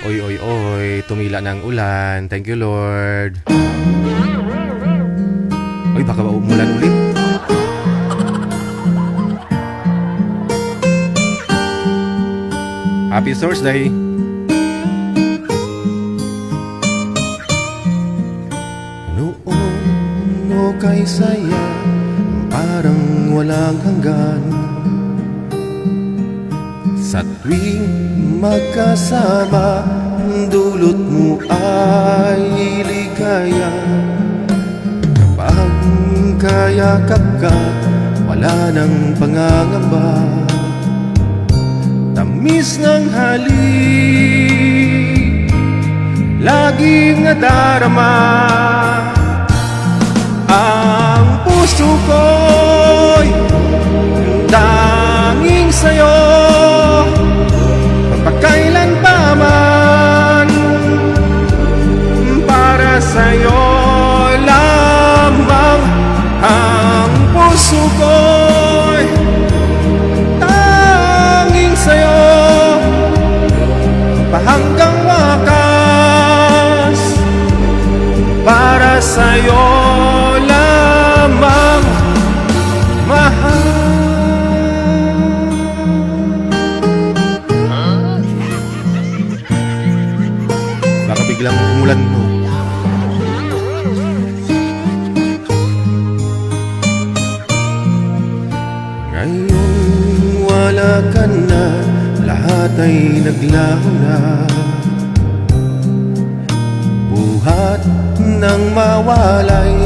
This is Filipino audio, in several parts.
Oy, oy, oy, tumila ng ulan. Thank you, Lord. Oy, baka ba umulan ulit? Happy Thursday. Noon mo kay saya, parang walang hanggan. Sa tuwing magkasama, dulot mo ay ligaya. Kapag kayakap ka, wala nang pangangamba. Tamis ng halik, laging nadarama. Ang puso ko'y tanging sa'yo, magpakailan pa man. Para sa'yo lamang. Ang puso ko'y tanging sa'yo, pahanggang wakas. Para sa'yo lamang, mahal. Baka biglang umulan mo. Ngayong wala ka na, lahat ay naglaho na. Buhat ng mawalay,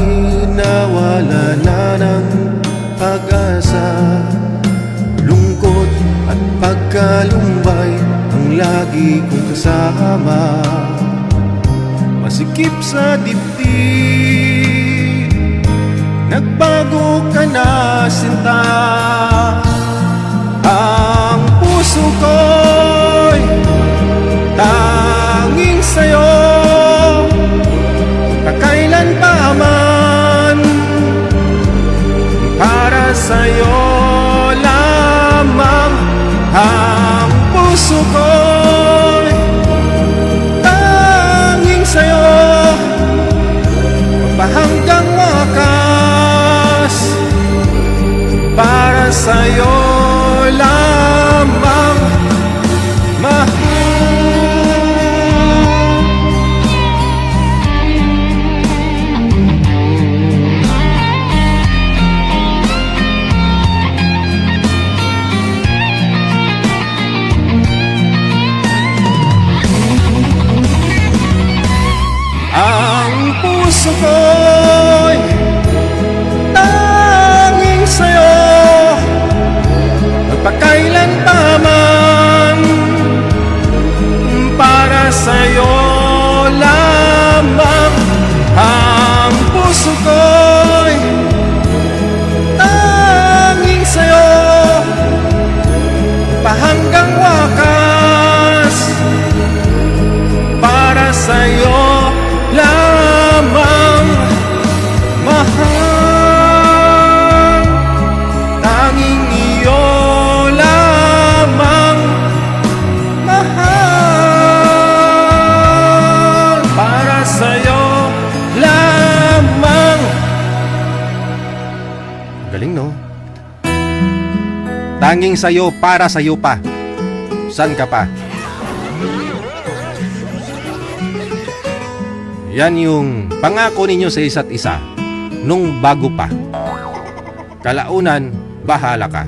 nawala na ng pag-asa. Lungkot at pagkalumbay ang lagi kong kasama. Masikip sa dibdib, nagbago ka na, sinta. Ang puso ko'y tanging sa'yo, kakailan pa man. Para sa'yo lamang. Ang puso ko'y tanging sa'yo, magpahanggang wakas. Para sa'yo lamang, mahal. Ang puso ko'y tanging sa'yo, magpakailan pa man. Para sa'yo lamang. Ang puso ko'y tanging sa'yo, pahanggang wakas. Para sa'yo lamang, mahal. Tanging iyo lamang, mahal. Para sa'yo lamang. Galing, no? Tanging sa'yo, para sa'yo pa. San ka pa? Yan yung pangako ninyo sa isa't isa nung bago pa. Kalaunan, bahala ka.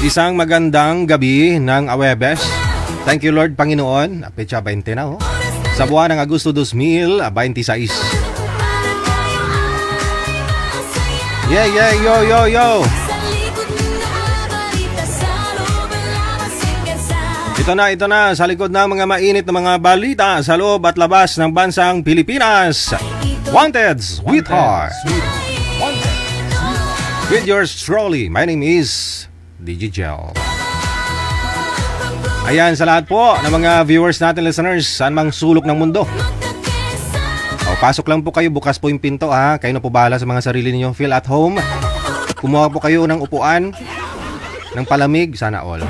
Isang magandang gabi ng Awebes. Thank you, Lord Panginoon. Petsa 20 na, oh. Sa buwan ng Agosto 2026. Yeah, yeah, yo, yo, yo. Ito na, sa likod ng mga mainit na mga balita sa loob at labas ng bansang Pilipinas. Wanted, sweetheart. With yours truly, my name is DJ Gel. Ayan, sa lahat po ng mga viewers natin, listeners, saan mang sulok ng mundo. O, pasok lang po kayo, bukas po yung pinto ha. Kayo na po bahala sa mga sarili ninyo. Feel at home. Kumuha po kayo ng upuan, ng palamig, sana all.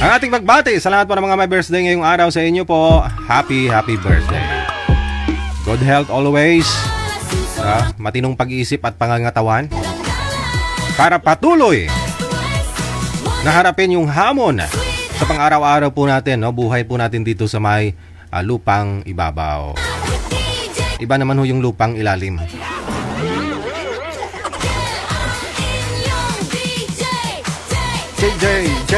Ang ating magbati sa lahat po ng mga may birthday ngayong araw sa inyo po, happy birthday. Good health always. Matinong pag-iisip at pangangatawan para patuloy na harapin yung hamon sa pang-araw-araw po natin, no? Buhay po natin dito sa may lupang ibabaw. Iba naman ho yung lupang ilalim. JJ.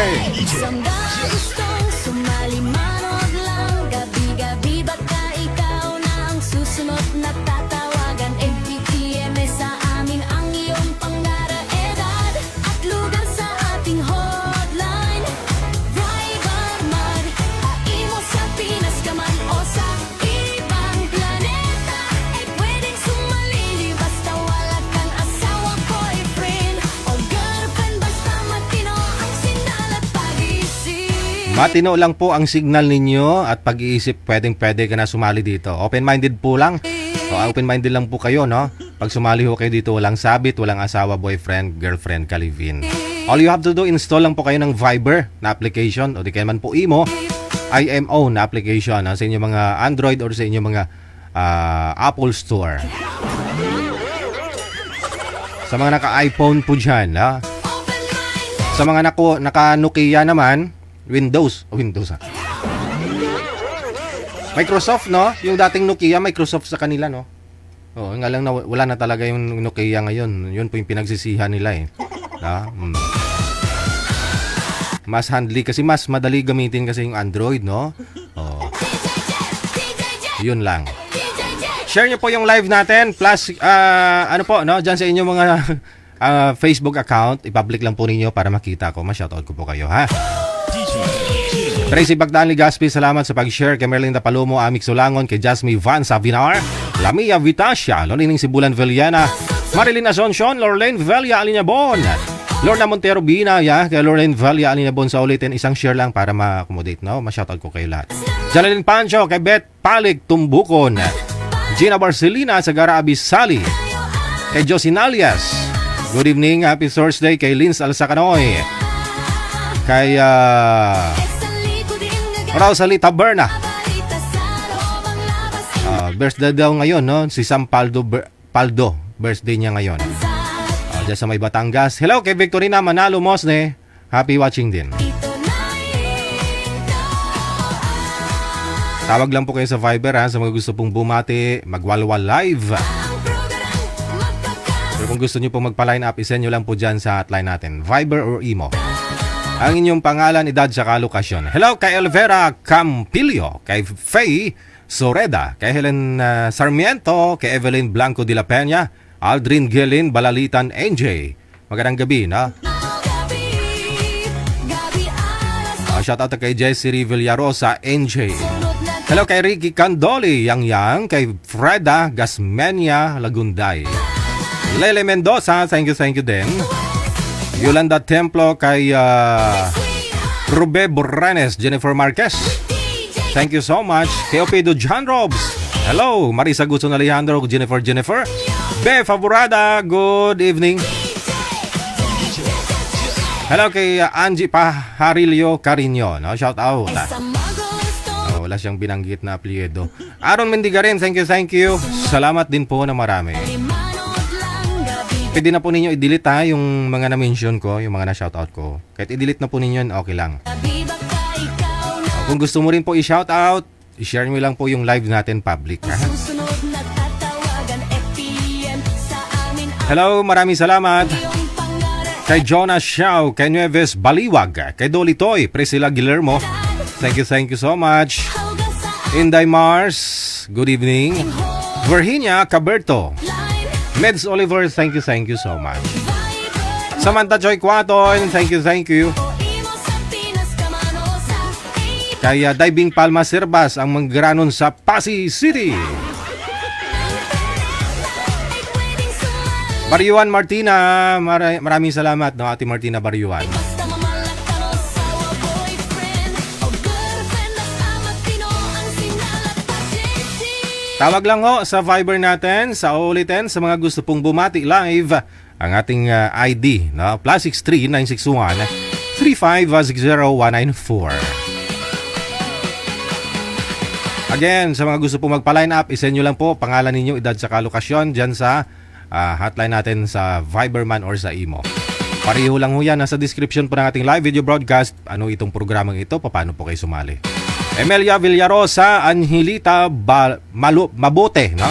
Gustong sumali manood lang. Gabi-gabi baka ikaw na ang susunod na tatawagan. FPTM sa amin ang iyong pangarap, edad at lugar sa ating hotline. Driver man, haimo sa Pinas ka man o sa ibang planeta, ay pwedeng sumali basta wala kang asawa, boyfriend o girlfriend. Basta matino ang sinal at pag-isip. Matino lang po ang signal ninyo at pag-iisip, pwedeng-pwede ka na sumali dito. Open-minded po lang. Open-minded lang po kayo, no? Pag sumali ho kayo dito, walang sabit, walang asawa, boyfriend, girlfriend, kalivin. All you have to do, install lang po kayo ng Viber na application o di kaya man po IMO na application sa inyong mga Android or sa inyong mga Apple Store. Sa mga naka-iPhone po dyan, ha? Sa mga naka-Nokia naman, Windows ha. Microsoft, no? Yung dating Nokia, Microsoft sa kanila, no? Oo, nga lang na wala na talaga yung Nokia ngayon. Yun po yung pinagsisihan nila eh. Mas handly kasi mas madali gamitin kasi yung Android, no? Oo. Yun lang. Share nyo po yung live natin plus ano po, no? Diyan sa inyong mga Facebook account, i-public lang po ninyo para makita ko. Ma-shoutout ko po kayo, ha? Tracy Bagdaan Ligaspi, salamat sa pag-share. Kay Merlinda Palomo, Amik Solangon, kay Jasmine Van Savinar, Lamia Vitasia, Lonining Sibulan Veliana, Marilyn Asuncion, Lorraine Velia Aliñabon, Lorna Montero Binaya, kay Lorraine Velia Aliñabon sa ulitin, isang share lang para ma-accommodate, no? Ma-shoutout ko kayo lahat. Jalalyn Pancho, kay Beth Palig Tumbukon, Gina Barcelina sa Gara Abisali, kay Josie Nalias, good evening, happy Thursday, kay Linz Alsacanoy, kay Rosalie Taberna. Birthday daw ngayon, no? Si Sam Paldo, birthday niya ngayon. Diyan sa may Batangas. Hello kay Victorina Manalo Mosne. Happy watching din. Tawag lang po kayo sa Viber, ha, sa mga gusto pong bumati, magwalwal live. Pero kung gusto nyo pong magpa-line up, isend nyo lang po dyan sa hotline natin, Viber or Imo. Ang inyong pangalan, edad, saka lokasyon. Hello kay Elvera Campilio, kay Faye Soreda, kay Helen Sarmiento, kay Evelyn Blanco de la Peña, Aldrin Gelin Balalitan NJ. Magandang gabi, na? Shoutout kay Jessie Villarosa NJ. Hello kay Ricky Candoli, Yang, kay Freda Gasmenia Lagunday. Lele Mendoza, thank you din. Yolanda Templo, kay Rube Borranes, Jennifer Marquez. Thank you so much. Kay Opedo John Robs. Hello, Marisa Guzon Alejandro, Jennifer. Be Favorada, good evening. Hello kay Angie Paharilio Carino, no? Shout out. Wala siyang binanggit na apelyido. Aaron Mendigarin, thank you. Salamat din po na marami. Pwede na po ninyo i-delete, ha, yung mga na-mention ko, yung mga na-shoutout ko. Kahit i-delete na po ninyo, okay lang. Kung gusto mo rin po i-shoutout, i-share nyo lang po yung live natin public, ha? Hello, maraming salamat. Kay Jonas Xiao, kay Nueves Baliwag, kay Dolly Toy, Priscilla Guillermo. Thank you so much. Inday Mars, good evening. Virginia Caberto. Meds Oliver, thank you so much. Samantha Joy Quaton, thank you. Kaya Diving Palma Sirbas, ang manggranon sa Pasig City. Baryuan Martina, maraming salamat, no, Ate Martina Baryuan. Tawag lang ho sa Viber natin sa ulitin sa mga gusto pong bumati live ang ating ID, no? +63 961 35060194. Again, sa mga gusto pong magpa-line up, isend nyo lang po pangalan ninyo, edad sa lokasyon dyan sa hotline natin sa Viberman or sa Imo. Pareho lang ho yan, nasa description po ng ating live video broadcast. Ano itong programang ito, paano po kayo sumali. Emelia Villarosa, Angelita Mabuti, no?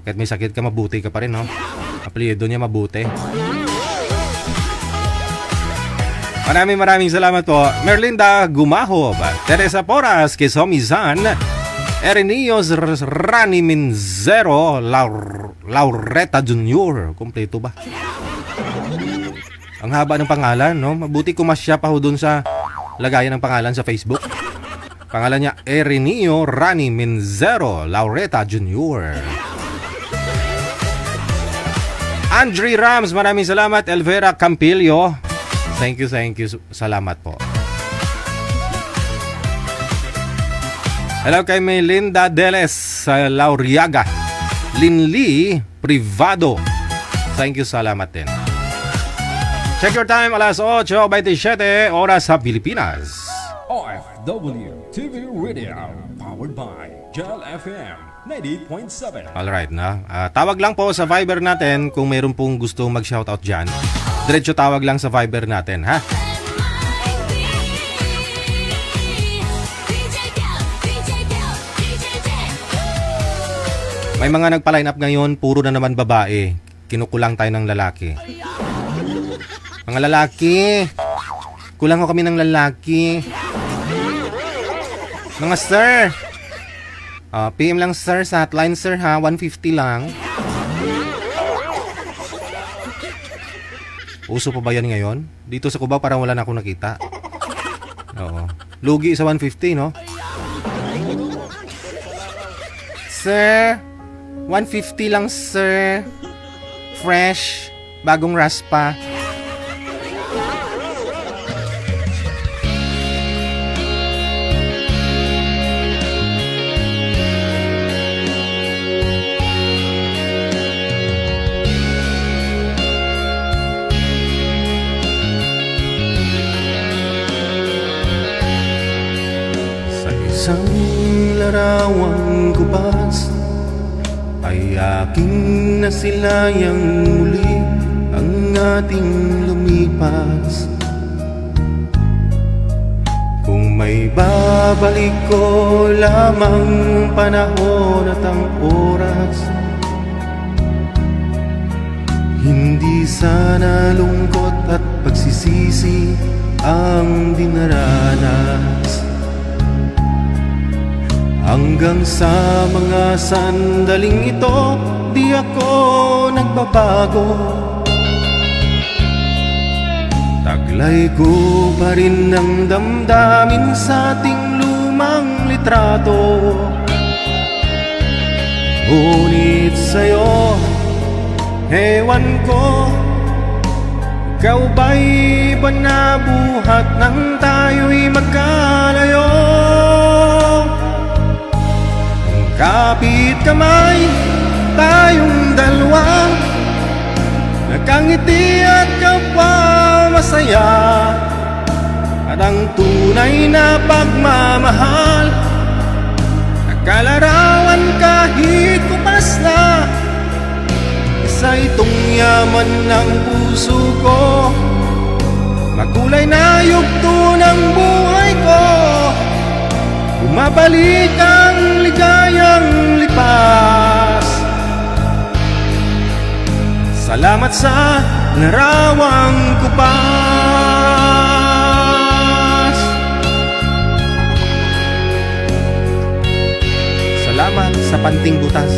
Kahit may sakit ka, mabuti ka pa rin, no? Apelyido niya Mabuti. Maraming salamat po. Merlinda Gumahob, Teresa Poras, Kisomizan, Erenios Rani Minzero, Laureta Jr. Kompleto ba? Ang haba ng pangalan, no? Mabuti kumasya pa ho dun sa lagayan ng pangalan sa Facebook. Pangalan niya, Erinio Rani Minzero, Laureta Jr. Andre Rams, maraming salamat. Elvera Campillo, thank you. Salamat po. Hello kay Melinda Deles sa Lauriaga. Linli Privado, thank you, salamat din. Check your time, alas 8:27 oras sa Pilipinas. OFW TV Radio, powered by Gel FM 98.7. Alright na. Tawag lang po sa Viber natin kung mayroon pong gusto mag-shoutout dyan. Diretso tawag lang sa Viber natin, ha? May mga nagpa-line up ngayon, puro na naman babae. Kinukulang tayo ng lalaki. Mga lalaki, kulang ko kami ng lalaki. Mga sir, PM lang sir sa hotline sir ha, 150 lang. Uso pa ba yan ngayon? Dito sa Cubao parang wala na akong nakita. Oo. Lugi sa 150, no? Sir, 150 lang sir. Fresh, bagong raspa. Isang larawang kubas ay aking nasilayang muli ang ating lumipas. Kung may babalik ko lamang panahon at ang oras, hindi sana lungkot at pagsisisi ang dinaranas. Hanggang sa mga sandaling ito, di ako nagbabago. Taglay ko pa rin ang damdamin sa ating lumang litrato. Ngunit sa'yo, ewan ko, ikaw ba'y ba nabuhat nang tayo'y magkalayo? Kapit kamay, tayong dalawa, nakangiti at kapwa masaya. At ang tunay na pagmamahal, nakalarawan kahit kupas na. Isa itong yaman ng puso ko, makulay na yugto ng buhay ko. Bumabalik ang ligayang lipas. Salamat sa larawang kupas. Salamat sa panting butas.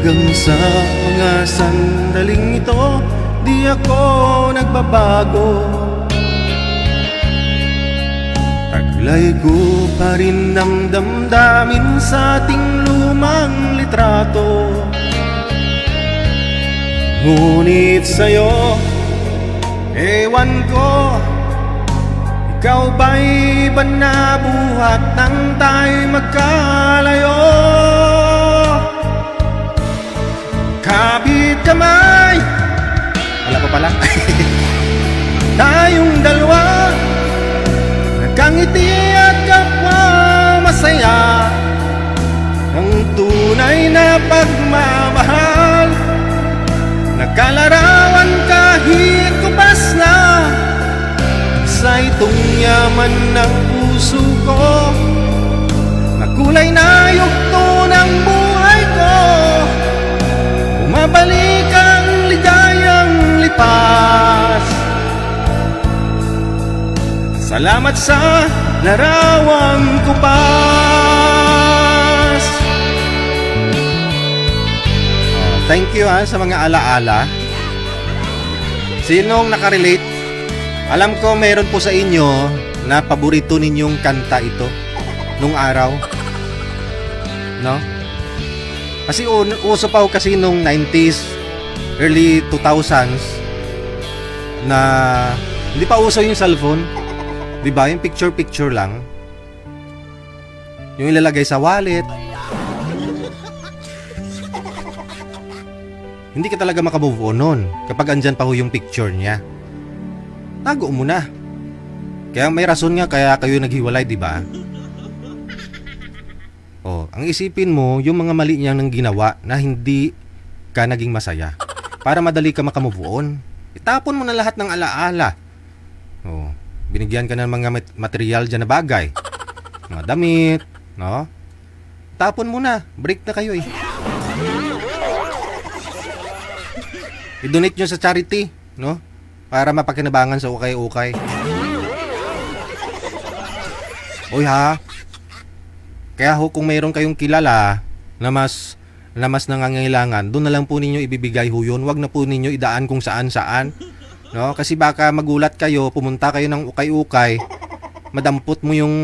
Hanggang sa mga sandaling ito, di ako nagbabago. Taglay ko pa rin ang damdamin sa ating lumang litrato. Ngunit sa'yo, Ewan ko, ikaw ba'y ba nabuhat nang tayo'y magkalayo? Kapit kamay, Wala pa pala. tayong dalawa, nagkangiti at kapwa masaya. Ang tunay na pagmamahal, nagkalarawan kahit kupas na sa itong yaman ng puso ko. Makulay na yugto ng buhay ko, bumabalik ang ligayang lipas. Salamat sa larawang kupas. Thank you sa mga alaala. Sinong nakarelate? Alam ko mayroon po sa inyo na paborito ninyong kanta ito nung araw. No? Kasi uso pa kasi nung 90s, early 2000s na hindi pa uso yung cellphone. 'Di ba? Yung picture lang. Yung ilalagay sa wallet. Hindi ka talaga makamove on nun kapag andyan pa ho yung picture niya. Tago mo na. Kaya may rason nga kaya kayo naghiwalay, di ba? Oh, ang isipin mo yung mga mali niya nang ginawa na hindi ka naging masaya para madali ka makamove on. Itapon mo na lahat ng alaala. Oh, binigyan ka ng mga material dyan na bagay. Mga damit, no? Tapon mo na. Break na kayo eh. I-donate nyo sa charity, no? Para mapakinabangan sa ukay-ukay. Oy ha. Kaya ho kung mayroon kayong kilala na mas nangangailangan, doon na lang po ninyo ibibigay ho yun. Huwag na po ninyo idaan kung saan-saan. No? Kasi baka magulat kayo, pumunta kayo ng ukay-ukay, madampot mo yung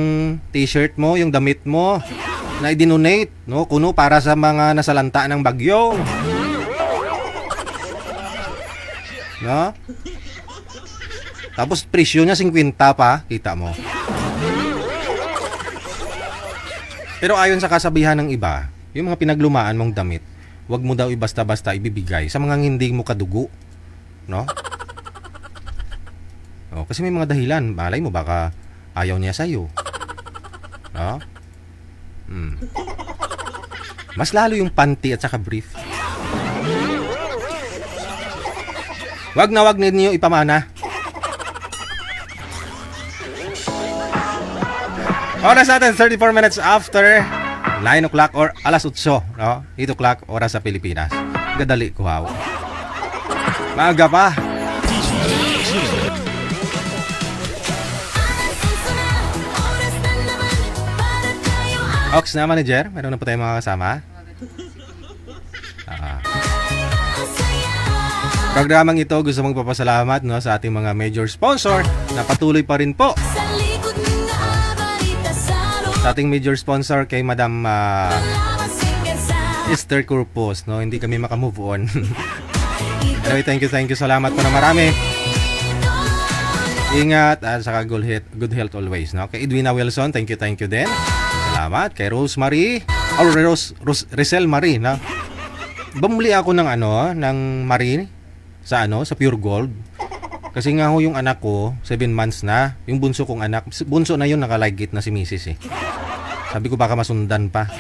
t-shirt mo, yung damit mo na i-donate, no? Kuno para sa mga nasalanta ng bagyo. No? Tapos presyo niya 50 pa, kita mo. Pero ayon sa kasabihan ng iba, yung mga pinaglumaan mong damit, wag mo daw basta-basta ibibigay sa mga hindi mo kadugo, no? Oh, kasi may mga dahilan, malay mo baka ayaw niya sa iyo. No? Mas lalo yung panty at saka brief. Wag ninyo ipamana. Oras natin 34 minutes after 9 o'clock or alas 8, no? 8 o'clock oras sa Pilipinas. Gadali ko haw. Maaga pa. Ox na manager, meron na po tayong mga kasama. Programang ito gusto mong papasalamat, no, sa ating mga major sponsor na patuloy pa rin po. Sa ating major sponsor kay Madam Esther Corpus, no, hindi kami makamove on. Anyway, thank you, salamat po na marami. Ingat at saka good health always, no. Kay Edwina Wilson, thank you din. Salamat kay Rosemary or Rosel Marie, no. Bumili ako ng ng Marie sa Pure Gold. Kasi nga ho yung anak ko 7 months na, yung bunso kong anak, bunso na yun, nakaligit na si Mrs. Sabi ko baka masundan pa,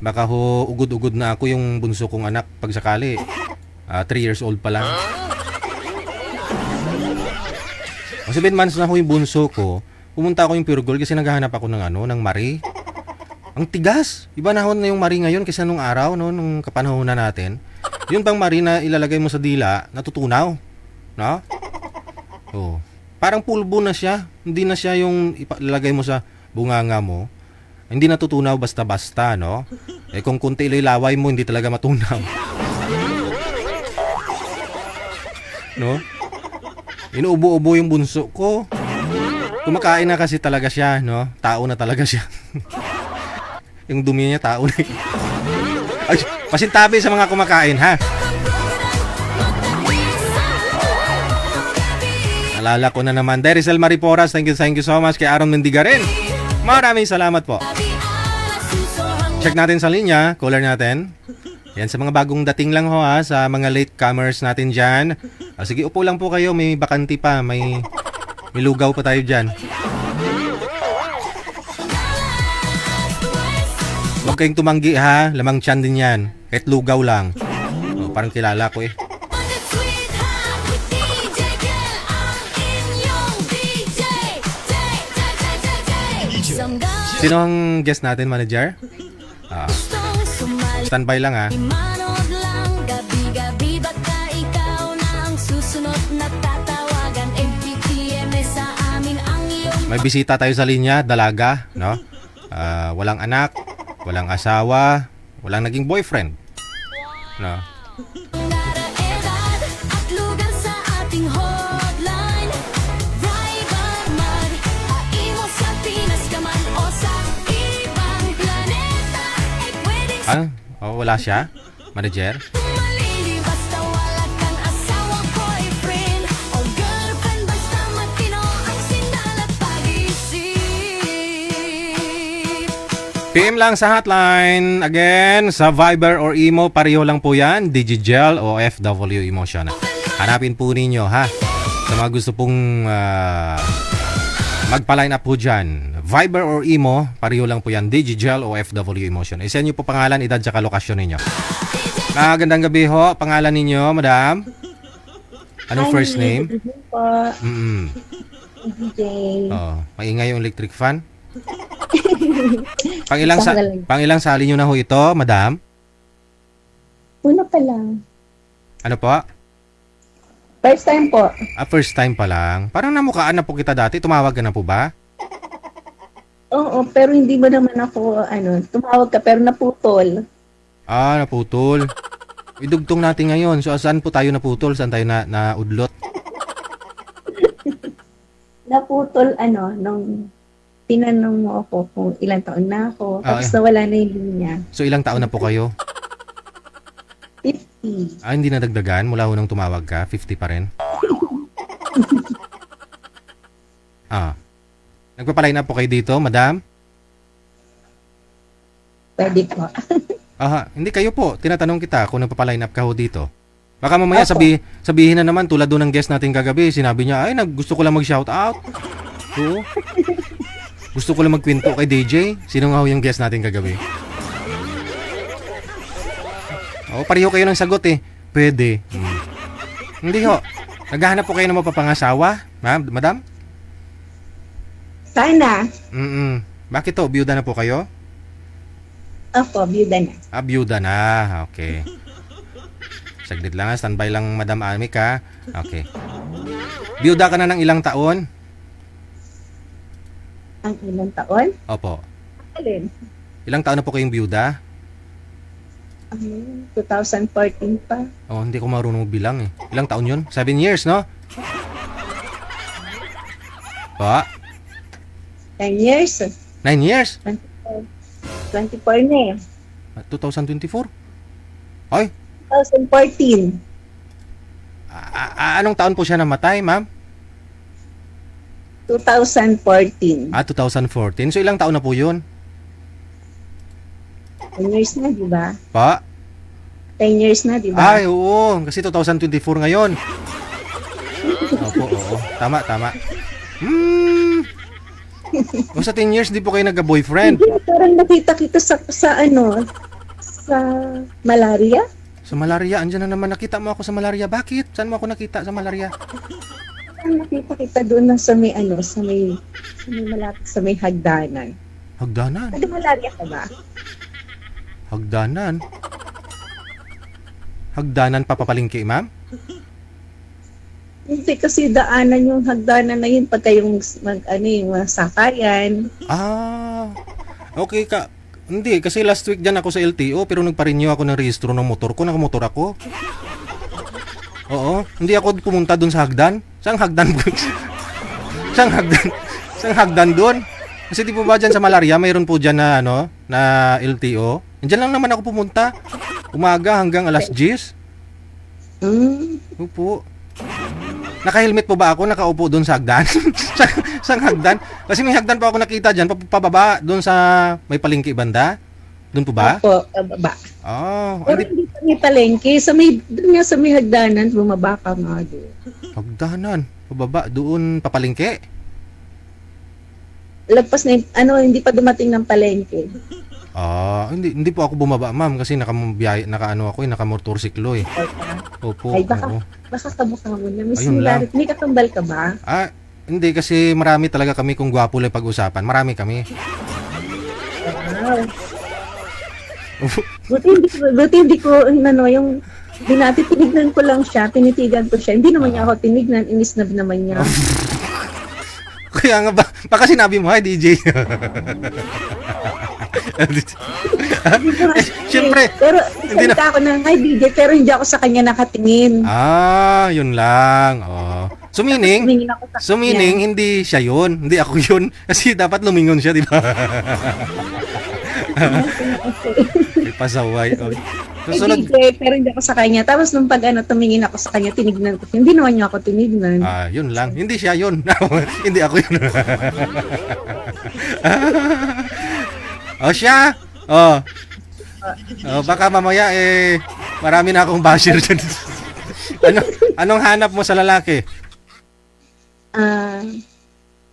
baka ho ugod-ugod na ako yung bunso kong anak pag sakali 3 years old pa lang. 7 months na ho yung bunso ko, pumunta ako yung Pure Gold kasi naghahanap ako ng ng Marie. Ang tigas, iba na ho na yung Marie ngayon kaysa nung araw, no, nung kapanahon na natin. Yung bang Marie na ilalagay mo sa dila, natutunaw, no? Oh, parang pulbo na siya. Hindi na siya yung ilalagay mo sa bunganga mo. Hindi natutunaw basta-basta, no? Eh kung kunti ililaway mo, hindi talaga matunaw. No? Inuubo-ubo yung bunso ko. Kumakain na kasi talaga siya, no? Tao na talaga siya. Yung dumi niya, tao na. Ay, pasintabi sa mga kumakain, ha? Naalala ko na naman. Derisel Mariporas, thank you so much. Kay Aaron Mendiga rin. Maraming salamat po. Check natin sa linya, caller natin. Yan, sa mga bagong dating lang ho ha, sa mga latecomers natin dyan. Sige, upo lang po kayo, may bakanti pa, may lugaw pa tayo dyan. Huwag kayong tumanggi ha, lamang tiyan din yan. Kahit lugaw lang. Parang kilala ko eh. Sino ang guest natin, manager? Standby lang ha. Manood lang, gabi-gabi baka ikaw na ang susunod na tatawagan. FBTMS sa amin ang iyong May bisita tayo sa linya, dalaga, no? Walang anak, walang asawa, walang naging boyfriend. No? edad at lugar sa ating hotline. Driver man, aimo sa Pinas ka man o sa ibang planeta. Eh pwedeng Wala siya? Manager? malili basta wala kang asawa, boyfriend o girlfriend. Basta matino ang sindal at pag-isip. PM lang sa hotline. Again, sa Viber or Imo, pareho lang po yan. Digigel o FW Emotion. Hanapin po ninyo, ha? Sa mga gusto pong magpa-line up po dyan. Viber or Imo, pareho lang po yan. Digigel o FW Emotion. Isend nyo po pangalan, edad, tsaka lokasyon ninyo. Magandang gabi ho. Pangalan ninyo, madam? Anong first name? Po, DJ. Maingay yung electric fan. Pangilang sali nyo na ho ito, madam? Una pa lang. Ano po? First time po. First time pa lang. Parang namukhaan na po kita dati. Tumawag ka na po ba? Oo, pero hindi mo naman ako, tumawag ka pero naputol. Naputol. Idugtong natin ngayon. So, saan po tayo naputol? Saan tayo naudlot? Naputol, nung tinanong mo ako kung ilang taon na ako. Tapos nawala na yung linya. So, ilang taon na po kayo? 50. Hindi nadagdagan mula nung tumawag ka? 50 pa rin? Nagpapaline up po kayo dito, madam? Pwede po. Hindi kayo po. Tinatanong kita kung nagpapaline up ka ho dito. Baka mamaya sabihin na naman tulad doon ng guest natin kagabi. Sinabi niya, gusto ko lang mag-shout out. Oo. Gusto ko lang magkwento kay DJ. Sino nga ho yung guest natin kagabi? Pareho kayo ng sagot eh. Pwede. Hindi ho. Naghahanap po kayo ng mapapangasawa, madam? Sana. Bakit to? Byuda na po kayo? Opo, byuda na. Byuda na. Okay. Saglit lang, standby lang, Madam Amik, ha? Okay. Byuda ka na ng ilang taon? Ang ilang taon? Opo. Alin? Ilang taon na po kayong byuda? 2014 pa. Hindi ko marunong bilang eh. Ilang taon yun? 7 years, no? Pa? 10 years. 9 years? 24 na eh. 2024? Ay, 2014. anong taon po siya namatay, ma'am? 2014. 2014. So, ilang taon na po yun? 10 years na, di ba? Pa? 10 years na, di ba? Ay, oo. Kasi 2024 ngayon. Opo, oo. Tama. Sa 10 years, di po kayo nagka-boyfriend? Hindi, parang nakita kita sa malaria. Sa malaria? Andyan na naman nakita mo ako sa malaria. Bakit? Saan mo ako nakita sa malaria? Parang nakita kita doon na sa may malapit sa may hagdanan. Hagdanan? Ano, malaria ka ba? Hagdanan? Hagdanan papapalingki, ma'am? Hindi kasi daanan yung hagdanan na yun pagka yung sakayan. Okay ka. Hindi, kasi last week dyan ako sa LTO pero nagpa-renew ako ng rehistro ng motor ko. Nakamotor ako. Oo, hindi ako pumunta dun sa hagdan. Saan hagdan? Saan hagdan dun? Kasi di po ba dyan sa malaria, mayroon po dyan na, na LTO. Diyan lang naman ako pumunta. Umaga hanggang alas 10. Opo. Naka-helmet po ba ako? Nakaupo doon sa hagdan? sa hagdan? Kasi may hagdan po ako nakita dyan, pababa doon sa may palengke banda. Doon po ba? Opo, ba? Oh, Pero hindi pa may palengke. Doon nga sa may hagdanan, bumaba ka nga doon. hagdanan. Pababa doon papalengke. Lagpas na hindi pa dumating ng palengke. Hindi po ako bumaba, ma'am, kasi naka-motorsiklo eh. Opo. Ay, baka oo. kamukha mo na. May Ayun lang. similarity. May kakambal ka ba? Hindi kasi marami talaga kami kung gwapo lang pag-usapan. Marami kami. Wow. Buti hindi ko, yung tinignan ko lang siya, tinitigan ko siya. Hindi naman niya ako tinignan, inisnab naman niya. Kaya nga ba, baka sinabi mo, hi DJ. Siyempre. Pero Hindi na. salita ako ng hi DJ, pero hindi ako sa kanya nakatingin. Yun lang. Oh. Sumining, Tumingin ako sa hindi siya yun. Hindi ako yun. Kasi dapat lumingon siya, di ba? May pasaway. Oh. Hi Susunod. DJ, pero hindi ako sa kanya. Tapos nung tumingin ako sa kanya, tinignan ko siya. Hindi naman niya ako tinignan. Yun lang. Hindi siya yun. Hindi ako yun. Siya. Baka mamaya marami na akong basher dyan. Anong hanap mo sa lalaki?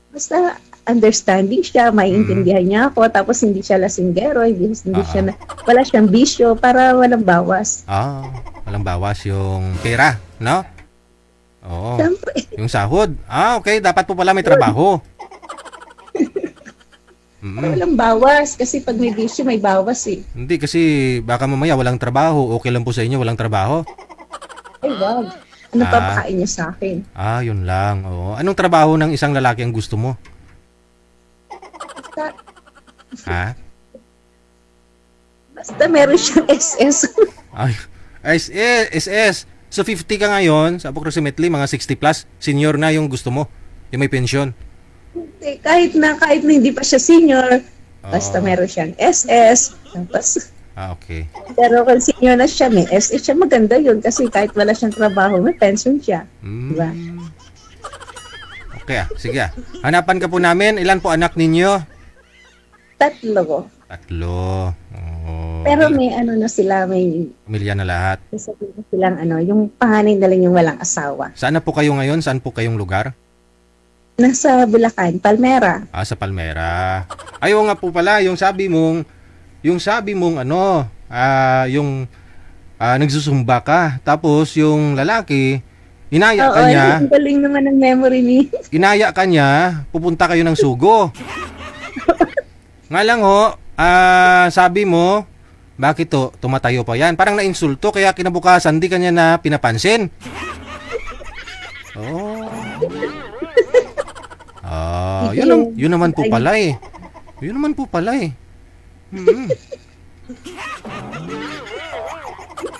Basta understanding siya, maiintindihan niya ako, tapos hindi siya lasinggero, hindi siya wala siyang bisyo, para walang bawas. Walang bawas yung pera, no? Oo. Siyempre. Yung sahod. Okay. Dapat po pala may trabaho. Walang bawas, kasi pag may bisyo, may bawas eh. Hindi kasi baka mamaya walang trabaho. Okay lang po sa inyo, walang trabaho. Ay, wag. Ano papakain niya sa akin? Yun lang. Oo. Anong trabaho ng isang lalaki ang gusto mo? Basta meron siyang SS. SS. So 50 ka ngayon, sa approximately mga 60 plus, senior na yung gusto mo. Yung may pension. kahit na hindi pa siya senior, basta meron siyang SS. Tapos, okay. pero kung senior na siya, may SS siya, maganda yun. Kasi kahit wala siyang trabaho, may pension siya. Diba? Okay sige Hanapan ka po namin. Ilan po anak ninyo? 3. Pero may na sila, may Pamilya na lahat. sasabihin silang yung panganay na lang yung walang asawa. Saan na po kayo ngayon? Saan po kayong lugar? Nasa Bulacan, Palmera. Sa Palmera. Ayaw nga po pala, yung sabi mong nagsusumba ka. Tapos yung lalaki, inaya ka niya. Ang galing naman ng memory ni. Inaya ka niya, pupunta kayo ng Sugo. Nga lang sabi mo, bakit tumatayo pa yan? Parang nainsulto, kaya kinabukasan di kanya na pinapansin. Yun naman po pala eh.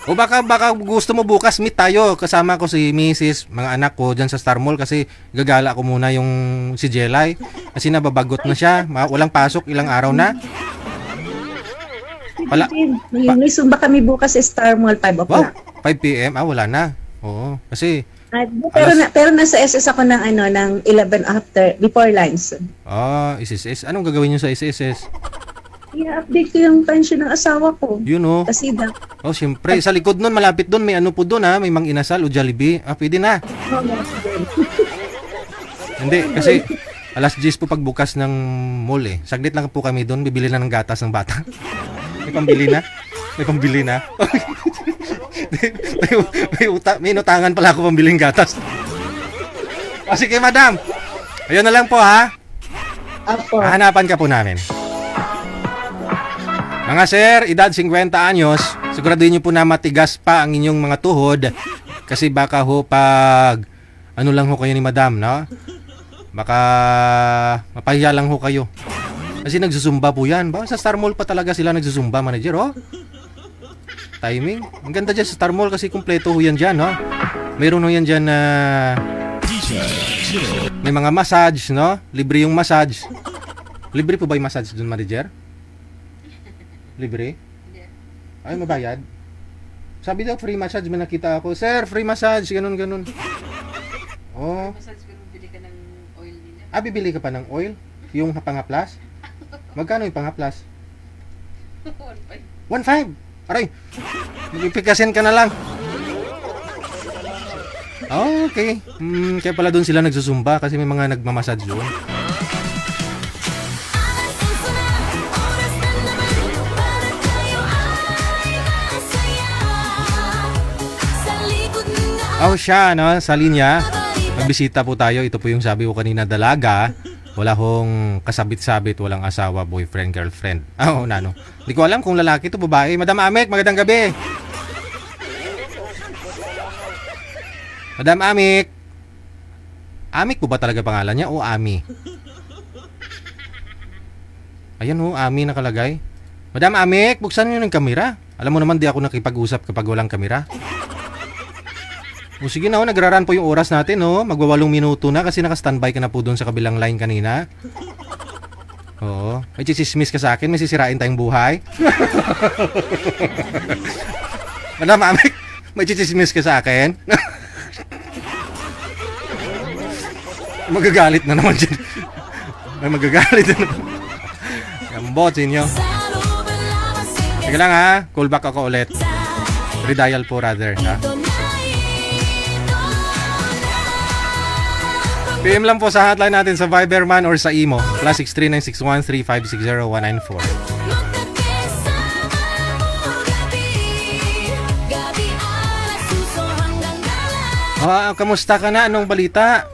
O baka gusto mo bukas meet tayo. Kasama ko si Mrs. mga anak ko dyan sa Star Mall kasi gagala ko muna yung si Jelay. Kasi nababagot na siya. Walang pasok, ilang araw na. May sumba kami bukas sa Star Mall, 5 o'clock. 5 p.m. Wala na. Oo, kasi pero nasa SS ako ng ng 11 after, before lunch. SSS. Anong gagawin niyo sa SSS? I-update ko yung pension ng asawa ko. Kasi siyempre. Sa likod nun, malapit dun, may po dun may Mang Inasal o Jollibee. Pwede na. Hindi, kasi alas 10 po pagbukas ng mall eh. Saglit lang po kami dun, bibili na ng gatas ng bata. May pambili na. may inutangan pala ako pambiling gatas. Sige, madam. Ayun na lang po, ha? Apo. Hanapan ka po namin. Mga sir, edad 50 anyos, siguraduhin niyo po na matigas pa ang inyong mga tuhod kasi baka pag lang kayo ni madam, no? Baka mapahiya lang kayo. Kasi nagsusumba po yan. Baka sa Star Mall pa talaga sila nagsusumba, manager, Timing. Ang ganda dyan sa Star Mall kasi kumpleto yan dyan, no? Mayroon yan dyan na may mga massage, no? Libre yung massage. Libre po ba yung massage dun, manager? Libre? Ay, mabayad? Sabi daw, free massage. May nakita ako. Sir, free massage. Ganun. Oh. Massage ko, bili ka ng oil nila. Bibili ka pa ng oil? Yung pangaplas? Magkano yung pangaplas? 1.5. 1.5. Aray. Ipikasin ka na lang. Okay. Kaya pala doon sila nagsusumba kasi may mga nagmamassage doon. Siya, no? Sa linya. Magbisita po tayo. Ito po yung sabi ko kanina, dalaga. Wala hong kasabit-sabit, walang asawa, boyfriend, girlfriend. Nano. Hindi ko alam kung lalaki to babae. Madam Amek, magandang gabi. Madam Amik. Amik po ba talaga pangalan niya o Ami? Ayan ho, Ami nakalagay. Madam Amik, buksan niyo ng kamera. Alam mo naman di ako nakipag-usap kapag walang kamera. Sige na ho, nagraran po yung oras natin ho. Magwa 8 minuto na kasi naka-standby ka na po doon sa kabilang line kanina. Oo. May chismis ka sa akin, may sisirain tayong buhay. Madam Amik, may chismis ka sa akin. Magagalit na naman dyan. May magagalit na naman. Gambot sa inyo. Sige lang ha. Call back ako ulit. Redial po rather. Ha? PM lang po sa hotline natin sa Viberman or sa Imo. +639613560 194. Kamusta ka na? Anong balita?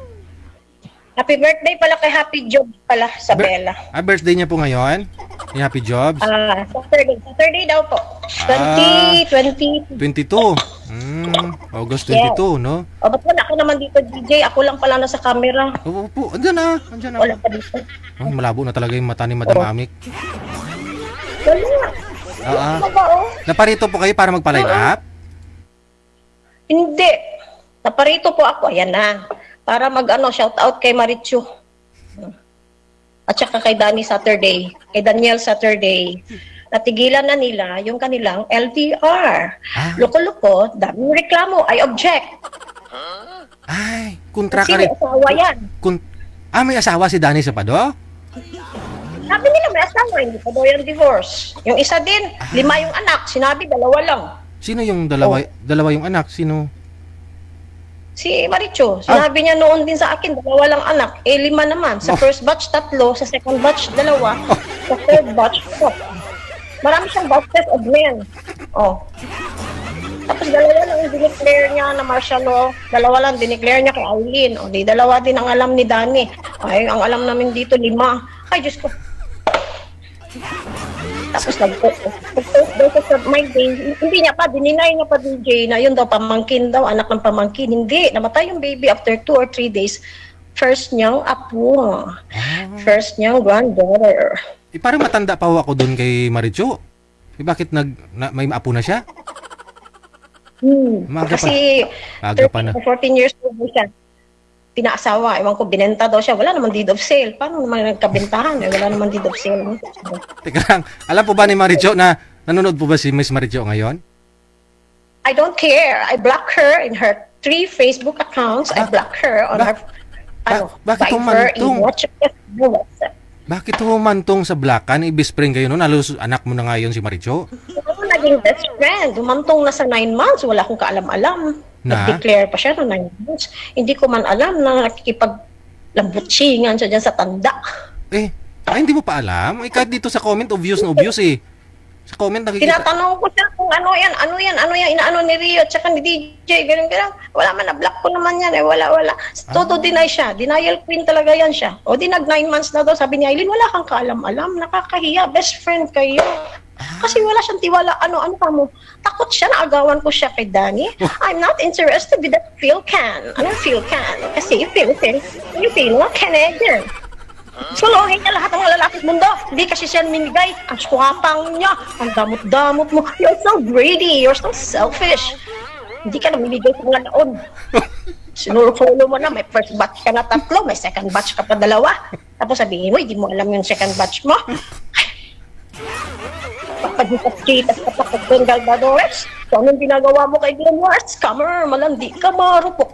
Happy birthday pala kay Happy Job pala sa Bella. Birthday niya po ngayon? Ni Happy Jobs? Saturday daw po. 2020. 22. August 22, no? Ba't wala ka naman dito, DJ? Ako lang pala nasa camera. Oo po, andyan na. Wala pa dito. Malabo na talaga yung mata ni Madam Amik. Wala. Ano ba, oh? Naparito po kayo para magpa-line up? Hindi. Naparito po ako. Ayan na. Para shout out kay Marichu. At saka kay Danny Saturday. Kay Daniel Saturday. Natigilan na nila yung kanilang LDR. Loko-loko, daming reklamo. I object. Ay, kontra ka Kasi rin. may asawa yan. May asawa si Danny Sapado? Sabi nila may asawa, hindi pa daw yung divorce. Yung isa din, 5 yung anak. Sinabi, 2 lang. Sino yung dalawa? Dalawa yung anak? Sino? Si Maricho, sinabi niya noon din sa akin, 2 lang anak. 5 naman. Sa first batch, 3. Sa second batch, 2. Sa third batch, 4. Marami siyang batches of men. Tapos 2 lang yung dineclare niya na martial law. 2 lang dineclare niya kay Eileen. Di 2 din ang alam ni Danny. Ay, ang alam namin dito 5. Ay, Diyos ko. Tapos nag-post daw sa my day. Hindi niya pa, dininay niya pa DJ na yun daw, pamangkin daw, anak ng pamangkin. Hindi, namatay yung baby after 2 or 3 days. First niyang apo. First niyang granddaughter. Parang matanda pa ako doon kay Maricho. Bakit may apo na siya? Kasi Aga pa na. 14 years old siya. Pinaasawa, ewan ko, binenta daw siya. Wala naman deed of sale. Paano naman nagkabentahan? Wala naman deed of sale. Teka lang, alam po ba ni Maricho na nanonood po ba si Miss Maricho ngayon? I don't care. I block her in her 3 Facebook accounts. I block her on her bakit Viber, humantong? WhatsApp. Bakit humantong sa Blackan? I-best friend kayo noon? Halos anak mo na nga yun si Maricho. Ako naging best friend. Humantong na sa 9 months. Wala akong kaalam-alam. Nag-declare pa siya na 9 months. Hindi ko man alam na nakikipag-lambutsingan siya dyan sa tanda. Hindi mo pa alam? Kahit dito sa comment, obvious na obvious eh. Sa comment nakikita. Tinatanong ko siya kung ano yan, inaano ni Rio, tsaka ni DJ, ganun. Wala man, na-block ko naman yan wala. Todo deny siya, denial queen talaga yan siya. Di nag 9 months na daw, sabi ni Aileen, wala kang kaalam-alam, nakakahiya, best friend kayo. Kasi wala siyang tiwala, ano ka mo. Takot siya, naagawan ko siya kay Danny. I'm not interested with that Philcan. Anong Philcan? Kasi Filipino, Canadian. Sulungin niya lahat ng mga lalaki sa mundo. Hindi kasi siya minigay. Ang swapang niya. Ang damot-damot mo. You're so greedy. You're so selfish. Hindi ka namimigay sa mga laon. Sinuro-follow mo na. May first batch ka na 3. May second batch ka pa 2. Tapos sabihin mo, hindi mo alam yung second batch mo. Pagpagkitas ka pa kag Bengal Badores. So, anong ginagawa mo kay Glenn Wars? Scammer, malandi ka, marupok.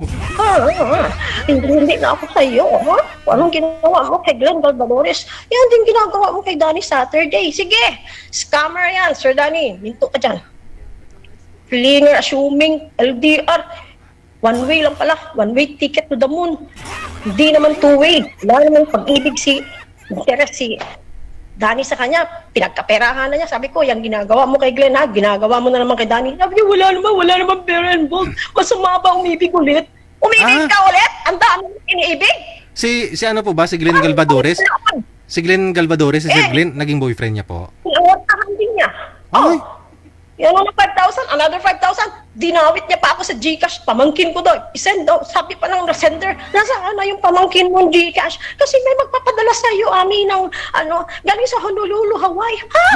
Hindi na ako sa'yo, ha? Kung anong ginawa mo kay Glenn Galvadores, yan din ginagawa mo kay Danny Saturday. Sige, scammer yan, Sir Danny. Minto ka dyan. Flinger, assuming, LDR. One way lang pala. One way ticket to the moon. Hindi naman two-way. Wala naman pag-ibig si Danny sa kanya. Pinagkaperahan na niya. Sabi ko, yung ginagawa mo kay Glenn, ha? Ginagawa mo na naman kay Danny. Sabi niya, wala naman pera involved. Masama ba umibig ulit? Umibig ka ulit? Ang dami mo iniibig? Si ano po ba? Si Glenn Galvadores? Si Glenn Galvadores, si Sir Glenn, naging boyfriend niya po. Inawartahan din niya. Ay. Yan ang 5,000, another 5,000. Dinawit niya pa ako sa GCash. Pamangkin ko daw. I-send daw. Sabi pa ng sender, nasaan na yung pamangkin mong GCash? Kasi may magpapadala sa iyo, Ami, ng galing sa Honolulu, Hawaii. Ha?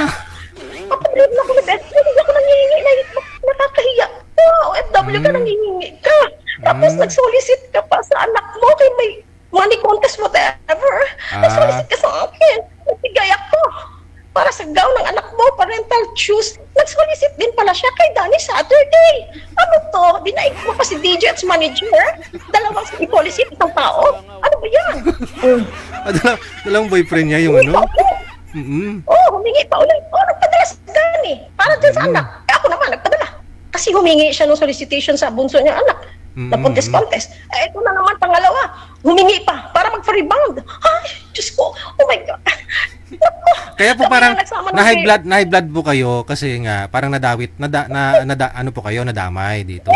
Papadala na ako na best friend. Hindi ako nangihingi na nakakahiya. OFW ka, nangihingi ka. Tapos nag-solicit ka pa sa anak mo kay may money contest, whatever. Nag-solicit ka sa akin. Nagbigay ako. Para sa gown ng anak mo, parental shoes. Nag-solicit din pala siya kay Danny Saturday. Ano to? Dinaig mo pa si DJ at manager? Dalawang i-policy isang tao? Ano ba yan? Dalawang boyfriend niya yung ano? Humingi pa ulit. Nagpadala sa Danny. Para dyan sa anak. Ako naman, nagpadala. Kasi humingi siya ng solicitation sa bunso niya anak. Na contest. Ito na naman pangalawa. Humingi pa para mag-rebound. Ay, Diyos ko. Oh my God. Kaya po parang na high blood po kayo kasi nga parang nadawit ano po kayo nadamay dito.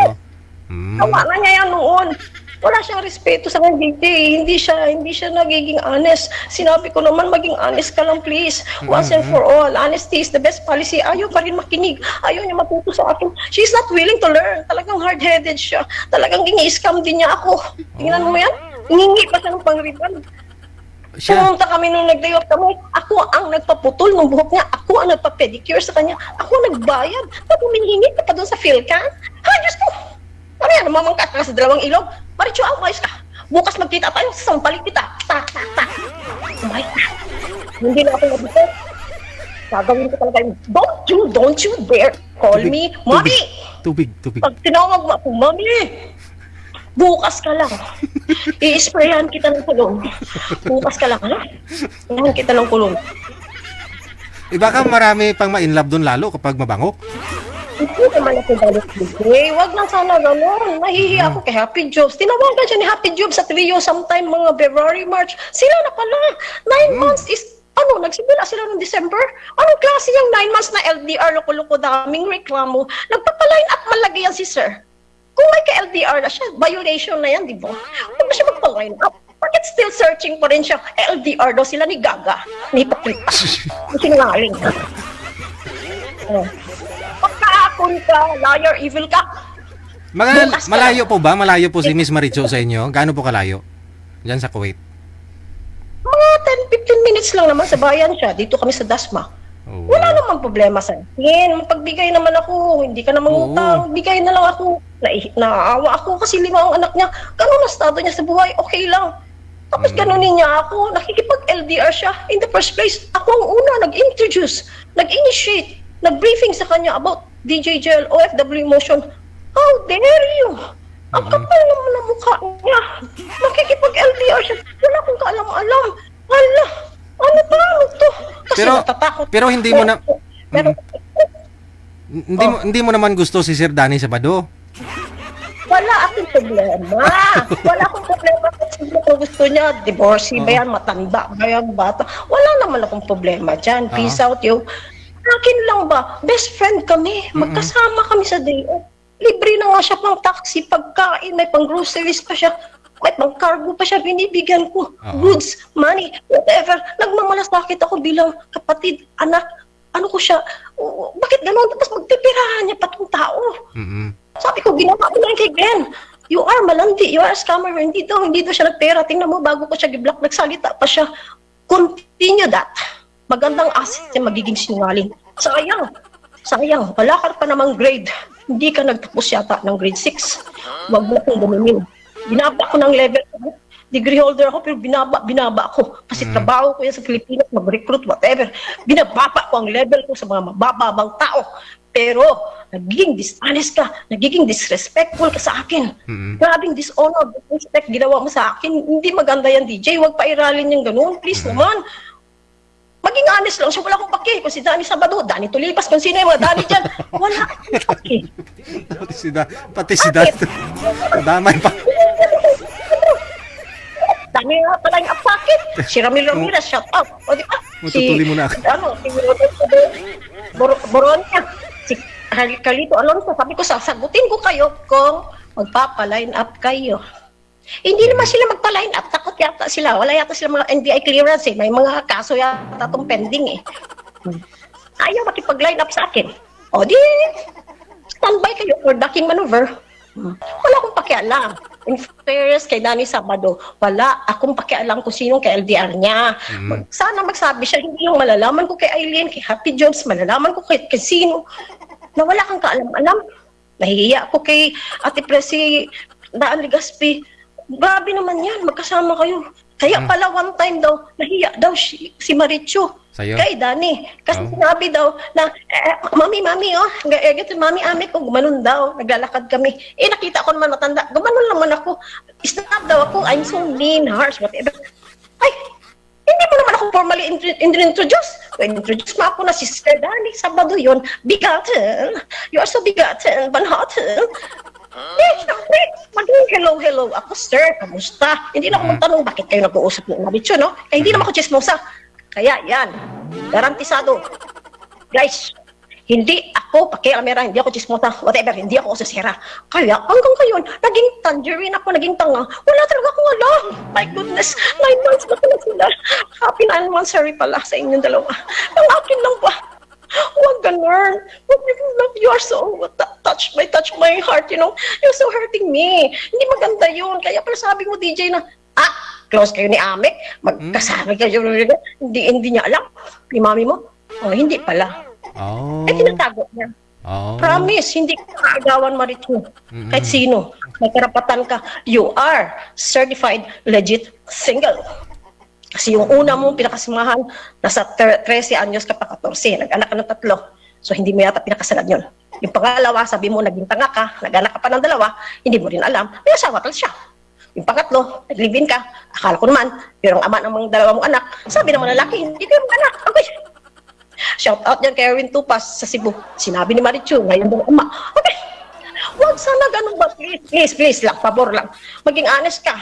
Tawa na niya yan noon. Wala siyang respeto sa kanya, hindi siya nagiging honest. Sinabi ko naman, maging honest ka lang please. Once and for all, honesty is the best policy. Ayaw pa rin makinig. Ayaw niya matuto sa akin. She's not willing to learn. Talagang hard-headed siya. Talagang gini-scam din niya ako. Tingnan mo yan. Hingi pa siya ng pang-rebound. Pumunta kami nung nag-day off kami. Ako ang nagpaputol ng buhok niya. Ako ang nagpa-pedicure sa kanya. Ako ang nagbayad. Tapos humihingi ka pa doon sa Philcan. Ha, Diyos ko. Ano yan? Mamangkat ka sa dalawang ilog. Maricho, ayos ka. Bukas magkita tayo. Sampalin kita. Tak. Umay ka. Hindi na ako nabito. Gagawin ko talaga yun. Don't you dare call me Mommy. Tubig. Pag tinawag mo ako, Mommy. Bukas ka lang. I-sprayan kita ng kulong. Bukas ka lang, ha? Sprayan kita ng kulong. Iba ka marami pang ma-inlove doon lalo kapag mabango. Hindi naman ako balik bigay. Wag lang sana gano'n. Nahihiya ako kay Happy Jobs. Tinawagan siya ni Happy Jobs sa trio sometime mga February, March. Sila na pala. 9 months is, nagsimula sila noong December? Anong klase yung 9 months na LDR, loko-loko, daming reklamo? Nagpapaline up malagi yan si Sir. Kung may ka-LDR na siya, violation na yan, di ba? Huwag na siya magpa-line up. Bakit still searching pa rin siya? LDR daw sila ni Gaga. Ni Patrita. Sinungaling. Pagkaakon ka, liar, evil ka. Malayo po ba? Malayo po si Miss Maricho sa inyo? Gaano po kalayo? Diyan sa Kuwait? Mga 10-15 minutes lang naman sa bayan siya. Dito kami sa Dasma. Wala namang problema sa akin. Magbigay naman ako. Hindi ka na mangutang. Bigay na lang ako. Naawa ako kasi 5 ang anak niya. Ganun na estado niya sa buhay. Okay lang. Tapos ganunin niya ako. Nakikipag-LDR siya. In the first place, ako ang una nag-introduce, nag-initiate, nag-briefing sa kanya about DJJL, OFW motion. How dare you? Ang kapal naman ang mukha niya. Nakikipag-LDR siya. Wala akong kaalam-alam. Hala. Ano ba? Ano to? Kasi natatakot. Pero hindi mo na hindi mo naman gusto si Sir Danny Sabado. Wala akong problema. Wala akong problema kung gusto niya. Divorcee ba yan? Matanda ba yan? Bata? Wala naman akong problema dyan. Peace out, yo. Akin lang ba? Best friend kami. Magkasama kami sa day off. Libre na nga siya pang taxi, pagkain, may pang groceries pa siya. May pang cargo pa siya, binibigyan ko. Goods, money, whatever. Nagmamalasakit ako bilang kapatid, anak. Ano ko siya? Bakit gano'n? Tapos magpipirahan niya pa itong tao. Sabi ko, ginawa ko lang kay Glenn. You are malandi, you are a scammer. Hindi daw siya nagpera. Tingnan mo, bago ko siya giblock, nagsalita pa siya. Continue that. Magandang asset siya magiging sinungaling. Sayang. Wala ka pa namang grade. Hindi ka nagtapos yata ng grade 6. Wag mo kong gamitin. Binaba ko ng level. Degree holder ako, pero binaba ako. Kasi trabaho ko yan sa Pilipinas, mag-recruit, whatever. Binababa ko ang level ko sa mga mabababang tao. Pero, nagiging dishonest ka, nagiging disrespectful ka sa akin. Grabing dishonor, disrespect ginawa mo sa akin. Hindi maganda yan, DJ. Huwag pairalin yung ganun. Please naman. Maging honest lang siya. Wala akong pake. Kung si Danny Sabado, Danny Tulipas, kung sino yung mga Danny dyan. Wala akong pake. Pati si Dad. Damay pa. Dami nga pala yung apakit. Si Ramil Ramirez, shout out. O di ba? Matutuli mo na ako. Si Boronia. Si Carlito Alonso. Sabi ko, sasagutin ko kayo kung magpapa-line up kayo. Hindi naman sila magpa-line up. Takot yata sila. Wala yata sila mga NBI clearance eh. May mga kaso yata itong pending eh. Ayaw makipag-line up sa akin. O di, standby kayo for ducking maneuver. Wala akong pakialam. In fairness kay Danny Sabado, wala akong pakialam kung sinong kay LDR niya. Sana magsabi siya, hindi lang malalaman ko kay Aileen, kay Happy Jobs, malalaman ko kay sino. Na wala kang kaalam-alam. Nahihiya ako kay Ate Presi Daan Legaspi. Grabe naman yan, magkasama kayo. Kaya pala one time daw, nahiya daw si Marichu. Sa'yo? Kay Danny. Kasi sinabi daw na, mami, oh, mami, ame ko, gumanon daw, naglalakad kami. Nakita ko naman matanda, gumanon naman ako. Snap daw ako, I'm so mean, harsh, whatever. Ay, hindi mo naman ako formally introduce. When introduce mo ako na si Sister Danny Sabado yun, bigatin. You are so bigatin, banhatin. Siyempre, maging hello ako, sir, kamusta? Hindi na ako magtanong, bakit kayo nag-uusap ng Marichu, no? Hindi naman ako chismosa. Kaya yan, garantisado. Guys, hindi ako pakialamera, hindi ako chismosa, whatever, hindi ako ososera. Kaya hanggang ngayon, naging tangerine ako, naging tanga. Wala talaga akong alam. My goodness, 9 months na pala sila. Happy 9 months, sorry pala sa inyong dalawa. Ang akin lang ba? Huwag ganun. You are so, touch my heart, you know. You're so hurting me. Hindi maganda yun. Kaya pala sabi mo, DJ, na, close kayo ni Amek, magkasama kayo, hindi niya alam, ni mami mo. Oh, hindi pala. Oh. Tinatago niya. Oh. Promise, hindi ka kaagawan, Marichu. Kahit sino, may karapatan ka. You are certified legit single. Kasi yung una mong pinakasamahan, nasa 13 anyos ka pa 14, nag-anak ka ng 3. So hindi mo yata pinakasalan yun. Yung pangalawa, sabi mo, naging tanga ka, nag-anak ka pa ng 2, hindi mo rin alam, may asawa ka siya. Yung pangatlo, nag-live-in ka, akala ko naman, pero ang ama ng mga 2 mong anak, sabi ng mga lalaki, hindi kayo mag-anak. Okay. Shout out dyan kay Erwin Tupas sa Cebu. Sinabi ni Marichu, ngayon daw ama. Okay. Huwag sana ganun ba? Please lang, pabor lang. Maging honest ka.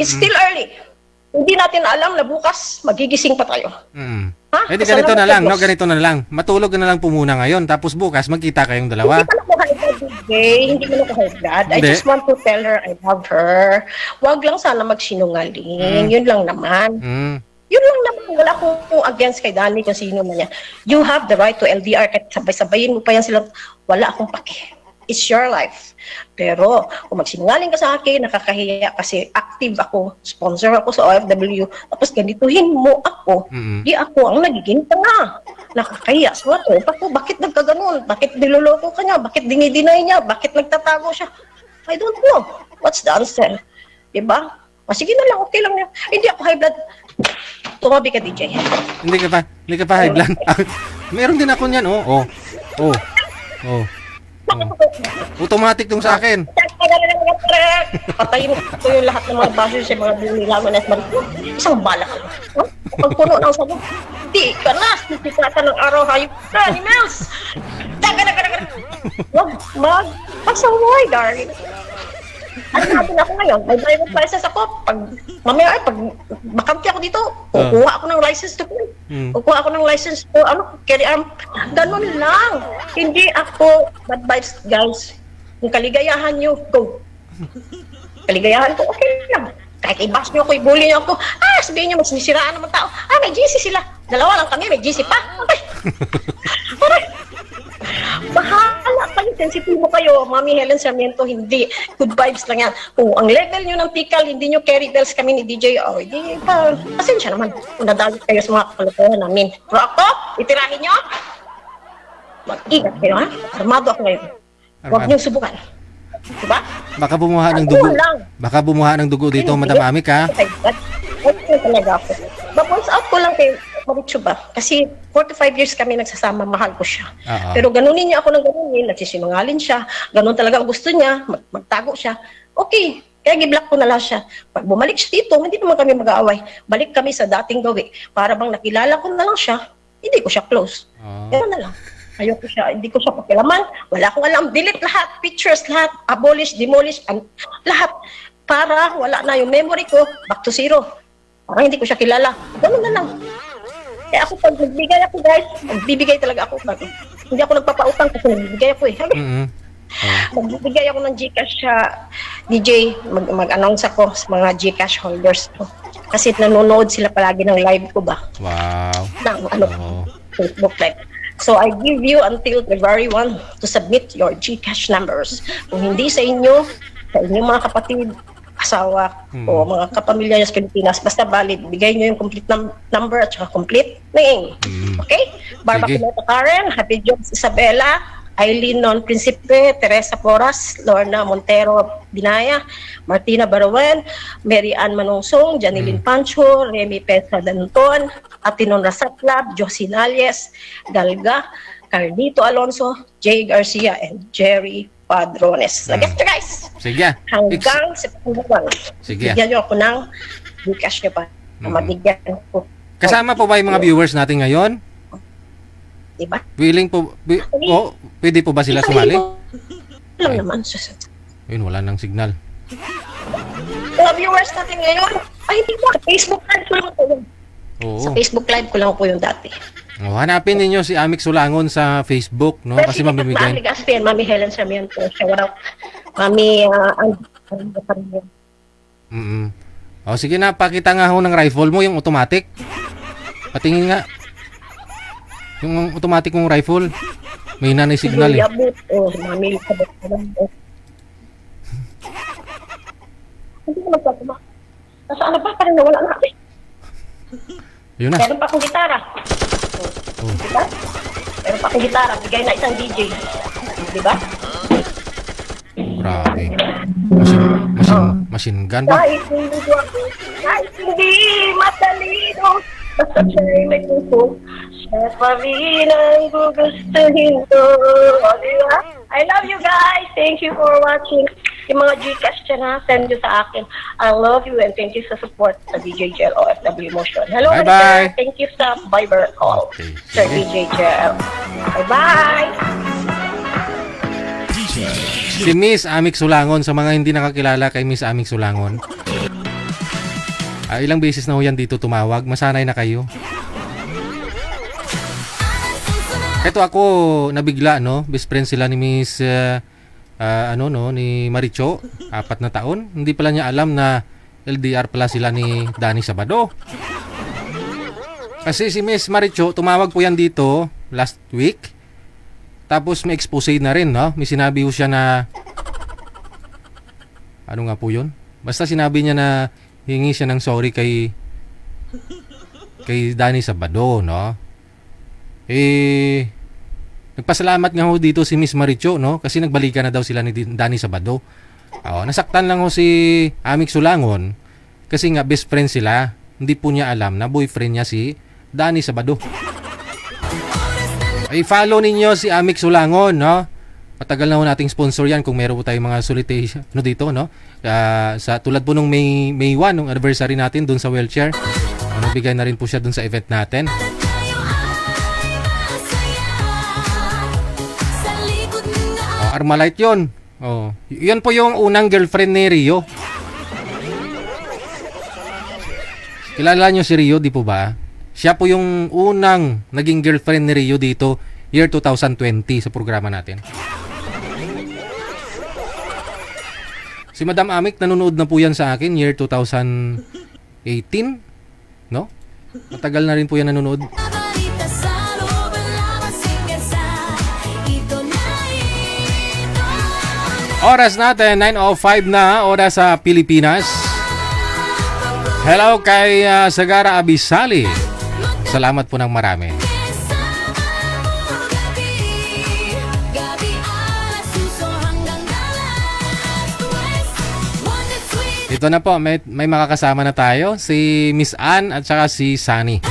It's still early. Hindi natin alam na bukas magigising pa tayo. Ha? Di ganito na lang, no? Ganito na lang. Matulog ka na lang po muna ngayon, tapos bukas magkita kayong dalawa. Hindi pa ako high blood, hindi mo na high blood. I just want to tell her I love her. Huwag lang sana magsinungaling. Yun lang naman. Yun lang naman. Wala akong against kay Danny kung sino man yan. You have the right to LDR. Kahit sabay-sabayin mo pa yan sila. Wala akong pake. It's your life. Pero kung magsinungaling ka sa akin, nakakahiya kasi active ako, sponsor ako sa OFW, tapos ganituhin mo ako, di ako ang nagiging tanga. Nakakahiya. So bakit nagkaganon? Bakit niloloko ka niya? Bakit dinideny niya? Bakit nagtatago siya? I don't know. What's the answer? Diba? Sige na lang, okay lang yan. Hindi ako high blood. Tumabi ka, DJ. Hindi ka pa high blood. Meron din ako niyan, oh. Automatic tong sa akin. Patayin ko yung lahat ng mga baso sa mga binilaman at marito. Isang bala ka. Pag puno ng sagot, di ka na. Nasikatan ng araw, hayop ka, ni Mels. Daga. Wag, pasaway, darling. Ano natin ako ngayon? May driver's license ako. Pag makampi ako dito, kukuha ako ng license to play. Kukuha ako ng license to, carry arm. Ganun lang. Hindi ako bad vibes, guys. Kung kaligayahan nyo, go. Kaligayahan ko, okay lang. Kahit i-bash nyo ako, i-bully nyo ako, sabihin nyo, magsinisiraan naman tao. May GC sila. 2 lang kami, may GC pa. Okay. Okay. Bahala kayo, sensitibo kayo, Mami Helen Sarmiento, hindi. Good vibes lang yan. Kung ang level nyo ng tikal, hindi nyo carry bells kami ni DJ, hindi pa, pasensya naman. Kung nadalit kayo sa mga kalokohan namin. Pero ako, itirahin nyo, mag-ingat kayo, ha? Armado ako ngayon. Huwag nyo subukan. Diba? Baka bumuha ng dugo. Baka bumuha ng dugo dito, Madam Amik, ha? Okay talaga ako. Ba-points out ko lang kay Maritso ba? Kasi 45 years kami nagsasama, mahal ko siya. Oo. Pero ganunin niya ako ng ganunin, nagsisinungaling siya, ganun talaga ang gusto niya, magtago siya. Okay, kaya giblock ko na lang siya. Pag bumalik siya dito, hindi naman kami mag-aaway. Balik kami sa dating gawi. Para bang nakilala ko na lang siya, hindi ko siya close. Ganun na lang. Ayoko siya, hindi ko siya pakilaman. Wala akong alam. Delete lahat, pictures, lahat, abolish, demolish, lahat. Para wala na yung memory ko, back to zero. Parang hindi ko siya kilala. Ganun na lang. Kaya ako pag nagbigay ako guys, magbibigay talaga ako. Hindi ako nagpapautang kasi nagbibigay ako eh. Magbibigay ako ng Gcash sa DJ, mag-announce ako sa mga Gcash holders ko. Kasi nanonood sila palagi ng live ko ba? Wow. Oo. Facebook live. So I give you until February 1 to submit your Gcash numbers. Kung hindi sa inyong mga kapatid, asawa o mga kapamilya niya sa Pilipinas, basta valid, bigay niyo yung complete number at saka complete name. Okay? Barba Sige. Pineta Karen, Happy Jobs Isabela, Eileen Non Principe, Teresa Porras, Lorna Montero Binaya, Martina Barawen, Mary Ann Manungsong, Janilyn Pancho, Remy Petra Danton, Atinon Rasatlab, Josie Nalles, Galga, Carlito Alonso, Jay Garcia, and Jerry Padrones. Lagyan nyo guys! Sige. Hanggang September 1. Sige. Bigyan nyo ako ng Gcash nyo pa. Mabigyan ko. Kasama po ba yung mga viewers natin ngayon? Diba? Willing po, pwede po ba sila sumali? Alam naman. Yun, wala nang signal. Mga viewers natin ngayon, ay hindi po. Facebook live ko lang po yun. Oo. Sa Facebook live ko lang po yung dati. Oh, hanapin ninyo si Amik Sulangon sa Facebook, no? Kasi mamimigay. Mami Gaspian, Mami Helen Sarmiento, shout out. Mami, O sige na, pakita nga ho ng rifle mo, yung automatic. Patingin nga. Yung automatic mong rifle. May nanay signal eh. Mami Elizabeth. Hindi ko magpapama. Nasaan na ba? Parang nawala na ako. Yun na. Meron pa akong gitara. Diba? Meron pa akong gitara. Bigay na isang DJ. Diba? Grabe. Machine gun ba? Kahit hindi matalino, basta siya'y may puso, siya pa rin ang gugustuhin ko. O, diba? I love you guys. Thank you for watching. Yung mga Gcash dyan ha, send nyo sa akin. I love you and thank you sa support sa DJ Jel OFW Motion. Hello, Bye-bye. Maricel. Thank you sa Viber call. Okay. Sir DJ Jel. Bye-bye. Si Miss Amik Sulangon, sa mga hindi nakakilala kay Miss Amik Sulangon. Ilang beses na ho yan dito tumawag. Masanay na kayo. Ito ako nabigla, no? Best friend sila ni Miss ni Maricho, 4 na taon. Hindi pala niya alam na LDR pala sila ni Danny Sabado. Kasi si Miss Maricho, tumawag po yan dito last week. Tapos may expose na rin, no? May sinabi ko siya na ano nga po yun? Basta sinabi niya na hingi siya ng sorry kay Danny Sabado, no? Nagpasalamat nga ho dito si Miss Maricho, no? Kasi nagbalikan na daw sila ni Danny Sabado. Nasaktan lang ho si Amik Sulangon kasi nga best friend sila. Hindi po niya alam na boyfriend niya si Danny Sabado. Ay follow ninyo si Amik Sulangon, no? Matagal na ho nating sponsor yan kung meron po tayong mga solicitation dito, no? Sa tulad po nung May 1, nung anniversary natin doon sa wheelchair. Nagbigay na rin po siya doon sa event natin. Armalite yun. Yun po yung unang girlfriend ni Rio. Kilala nyo si Rio, di po ba? Siya po yung unang naging girlfriend ni Rio dito, year 2020 sa programa natin. Si Madam Amik, nanonood na po yan sa akin, year 2018. No? Matagal na rin po yan nanonood. Oras natin, 9:05 na, oras sa Pilipinas. Hello kay Sagara Abisali. Salamat po ng marami. Ito na po, may makakasama na tayo, si Miss Ann at saka si Sunny.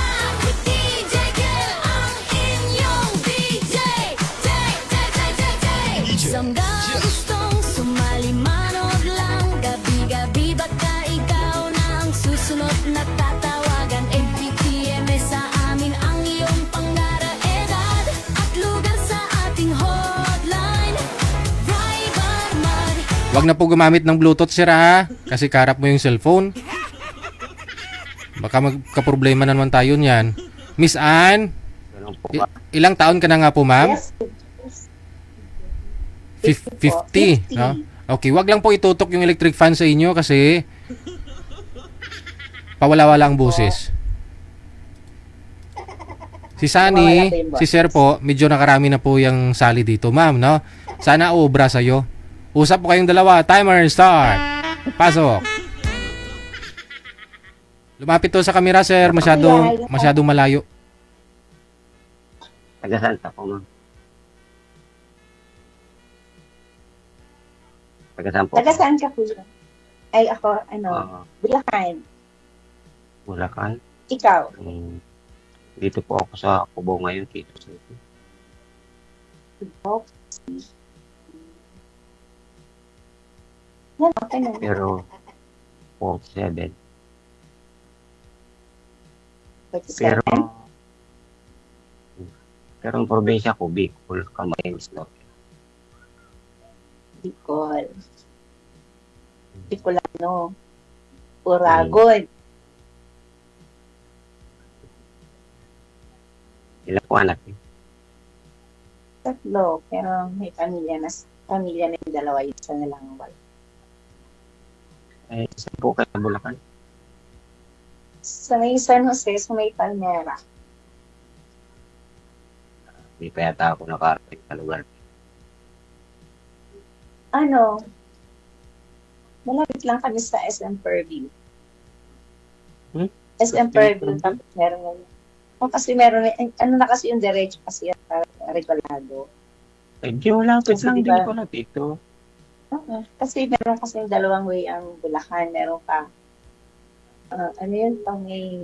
susunod na tatawagan ABTMS sa amin ang iyong pangarap, edad at lugar sa ating hotline. Driver Mag. Wag na po gumamit ng Bluetooth, sir, ha? Kasi karap mo yung cellphone. Baka magka-problema na naman tayo niyan. Miss Ann, Ganun po i- ba? ilang taon ka na nga po, ma'am? Yes. 50, no? Okay, wag lang po itutok yung electric fan sa inyo kasi pawala-wala ang boses. Si Sunny, si Sir po, medyo nakarami na po yung sali dito, ma'am, no? Sana obra sa'yo. Usap po kayong dalawa. Timer start. Pasok. Lumapit to sa camera, sir. Masyadong malayo. Taga saan ka po, ma'am? Taga saan po? Taga saan ka po yun? Ay, ako, Bulacan. Bulacan. Ikaw? Dito po ako sa Cubao ngayon, Tito City. Yan, okay na. Pero 47. Pero pero ang probinsya ko, Bicol, Camarines Norte. Bicol. Bicolano. Uragon. Ilan po anak eh? Tatlo. Pero may pamilya na yung dalawa, yung isa na lang wala. Eh, saan po kayo sa Bulacan? Sa may San Jose, sa may Palmera. Hindi pa yata ako nakarating sa lugar. Malapit lang kami sa SM Purview. Hmm? SM Purview, tapos meron kasi meron, na kasi yung diretso kasi yan, Regalado. Eh, di malapit Kasi lang diba- din ko na dito. Kasi meron kasi dalawang way ang Bulacan. Meron pa, pang may,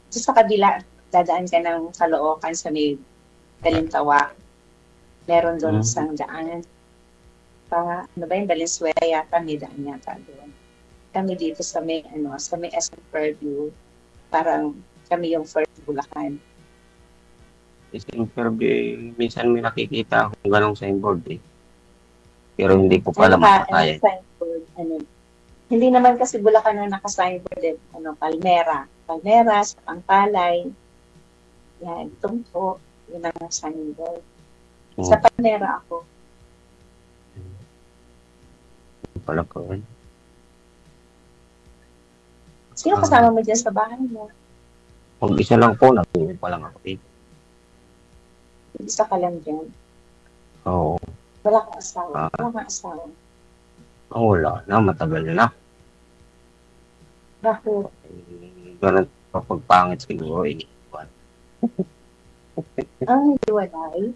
sa kabila, dadaan ka ng Caloocan sa may Talintawa. Meron doon isang daan. Valenzuela yata, may daan yata doon. Kami dito sa may SM Purview, parang kami yung first Bulacan. Kasi minsan may nakikita akong ganong signboard eh. Pero hindi ko pala makakaya. Signboard, hindi naman kasi Bulacan ang naka-signboard eh. Palmera, sa Pangpalay. Yan, Tumpo, yun ang signboard. Sa Palmera ako. Pala ko. Sino kasama mo dyan sa bahay mo? Pag isa lang po, natulog pa lang ako dito. Isa ka lang dyan. Oo. Wala kang asawa. Wala na, matagal na. Bakit? Ganun kapag pangit siguro, iniwan. Hindi walay.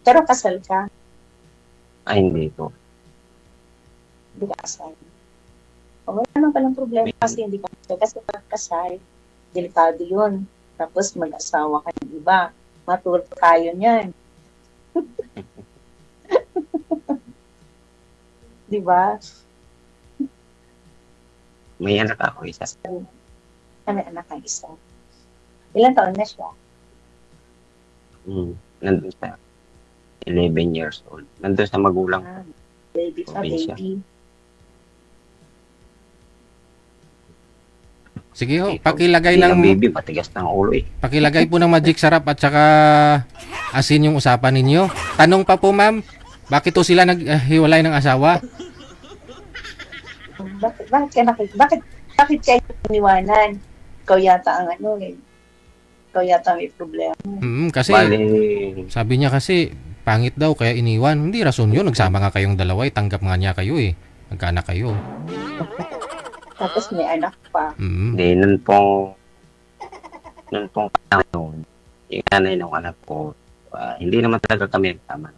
Pero kasal ka. Ay, hindi ko. Hindi ka kasal. Wala naman palang problema kasi hindi ka kasal. Kasi pag kasal, delikado yun. Tapos mag-asawa ka ng iba. Matulog tayo niyan. Di ba? May anak ako isa. Kami anak ng isa. Ilang taon na siya? Nandun sa 11 years old. Nandun sa magulang. Baby pa, Probinsya. baby. Sige ho, pakilagay Hindi ng ang baby, patigas ng ulo eh. pakilagay po ng magic sarap at saka asin yung usapan ninyo. Tanong pa po, ma'am, bakit to sila naghiwalay ng asawa? Bakit kayo iniwanan? Ikaw yata ang ikaw yata may problema. Kasi Bali, sabi niya kasi pangit daw kaya iniwan. Hindi rason yun, nagsama nga kayong dalawa, tanggap nga niya kayo eh. Nagkaanak kayo. Tapos may anak pa. hindi, nun pong panahon, yung nanay ng anak ko, hindi naman talaga kami nagtama.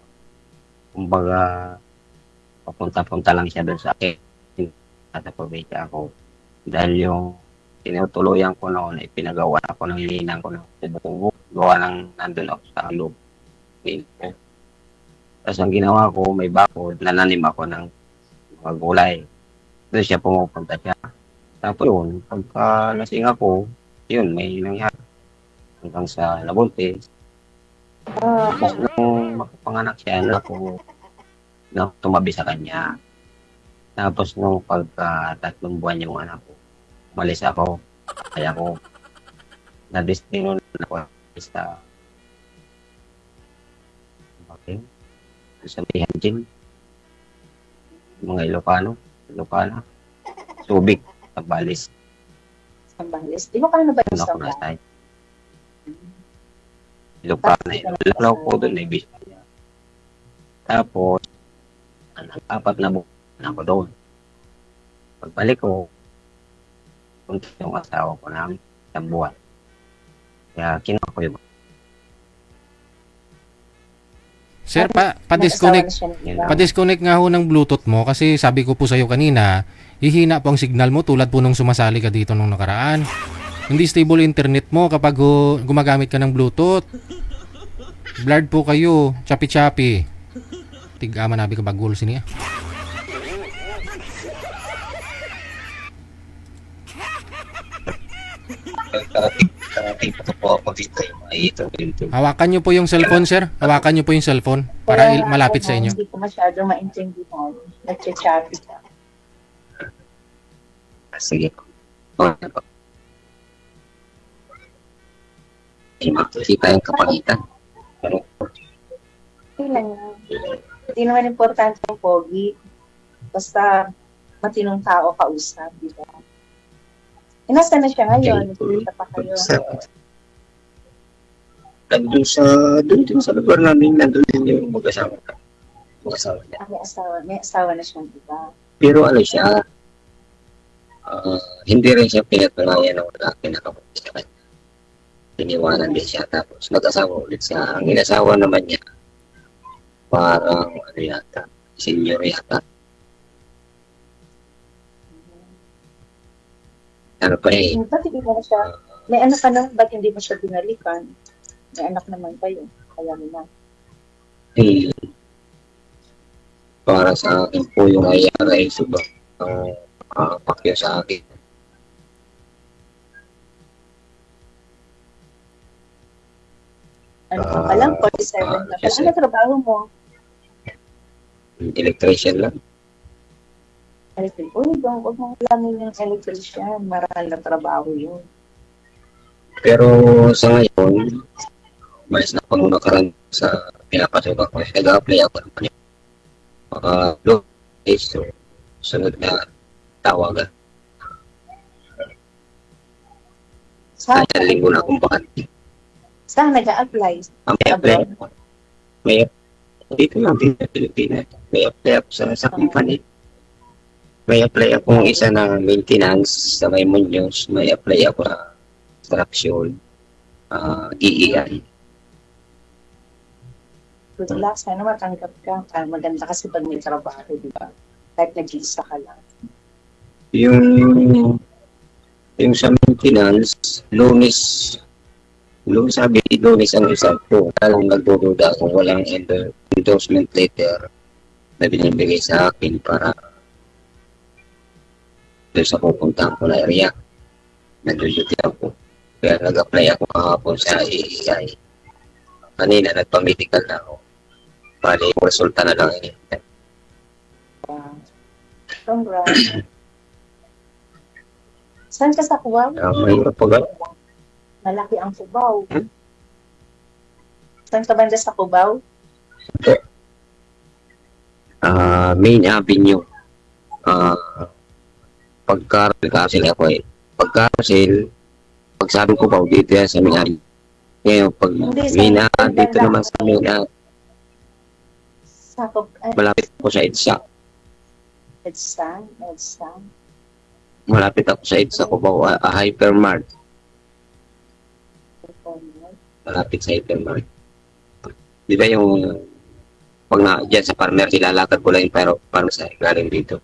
Kumbaga, papunta-punta lang siya doon sa akin. At napabayta ako. Dahil yung tinutuluyan ko noon ay pinagawa ako ng linang ko ng gawa ng nandun ako sa loob. Tapos ang ginawa ko, may bakod, nananim ako ng mga gulay. Doon siya pumupunta siya. Tapos yun, pagka lasing ako, yun, may nangyari hanggang sa nabuntis. Tapos nung makapanganak siya, na tumabi sa kanya. Tapos nung pagka 3 buwan yung anak ko, umalis ako. Kaya ako, na-destino na ako sa okay, sa may Hanjin, mga Ilocana, Subic, Tabalis, Sambales. Di mo kano ba yung doon ako Sambales? nasa Ilocana yun. Lalaw ko doon, eh, Bisaya. Tapos, 4 na buwan ako doon. Pagbalik ko, punta yung asawa ko ng 1 buwan. Kaya kinuha ko yung Sir, May pa-disconnect. asawa na siya, di ba? Pa-disconnect nga ho ng Bluetooth mo kasi sabi ko po sa'yo kanina, hihina po ang signal mo tulad po nung sumasali ka dito nung nakaraan. Hindi stable internet mo kapag gumagamit ka ng Bluetooth. Blurred po kayo, chapi-chapi. Tig-ama nabi ka bagul siniya. karating pa po ako dito. Ito. Hawakan nyo po yung cellphone, sir. Hawakan nyo po yung cellphone para Kaya nga malapit ako, sa inyo. Hindi ko masyadong maintindihan. Nagche-chatty ka. Sige. Okay po. Makikita yung kapagitan. Pero, Okay lang yan. Hindi naman importante ang pogi. Basta matinong tao kausap, di ba? Inasa na siya ngayon? Nagkita pa kayo. Doon din sa lugar namin, nandun din yung mag-asawa niya. Ah, may asawa na siyang iba. Pero ano siya, hindi rin siya pinatunayan ng wala pinakapunta sa kanya. Iniwanan din siya, tapos nag-asawa ulit siya. Ang inasawa naman niya, parang ano yata, senior yata. Ano pa eh, Ba't hindi mo na siya? May anak ka na, ba't hindi mo siya binalikan? May anak naman kayo. Kaya mo na. para sa akin po yung nangyari ay sobrang pakyo sa akin. Ano ka lang? 47 na. yes, Ano trabaho mo? Electrician lang. Electric. Uy, huwag mong langin yung electrician. Maral na trabaho yun. Pero sa ngayon, mais na pang nakaraan sa pinapasukan ko. Nag-apply ako ng low days. So, sunod na tawagan. Saan? Kaya linggo na akong bakante. Saan nag-a-apply? May apply ako. Dito lang din sa Pilipinas. May apply ako sa company. May apply akong isa na maintenance sa may Muñoz. May apply ako sa construction, DEI. Good luck. Sana matanggap ka. Maganda kasi pag may trabaho, di ba? Kahit nag-iisa ka lang. Yung sa maintenance, Lunes ang isa ko. Talang nagdududa kung walang endorsement letter na binibigay sa akin para doon sa pupuntahan ko na area. Nag-duty ako. Kaya nag-apply ako kahapon sa AEI. Kanina nagpa-medical na ako. Bali, yung resulta na lang yun. Congrats. Saan ka sa Cubao? Mahirap pag Malaki ang Cubao. Saan ka banda sa Cubao? Main Avenue. Pagka-Russell ako eh. Pagka-Russell, pag sabi ko ba, dito yan sa Main Avenue. Ngayon, pag Mina, dito naman sa Mina, Sa malapit ako sa EDSA. Edsan. Malapit ako sa EDSA ko ba, Hypermart. Malapit sa Hypermart. Di ba yung pag na dyan sa farmer, silalakad ko lang yung pero parang sa galing dito.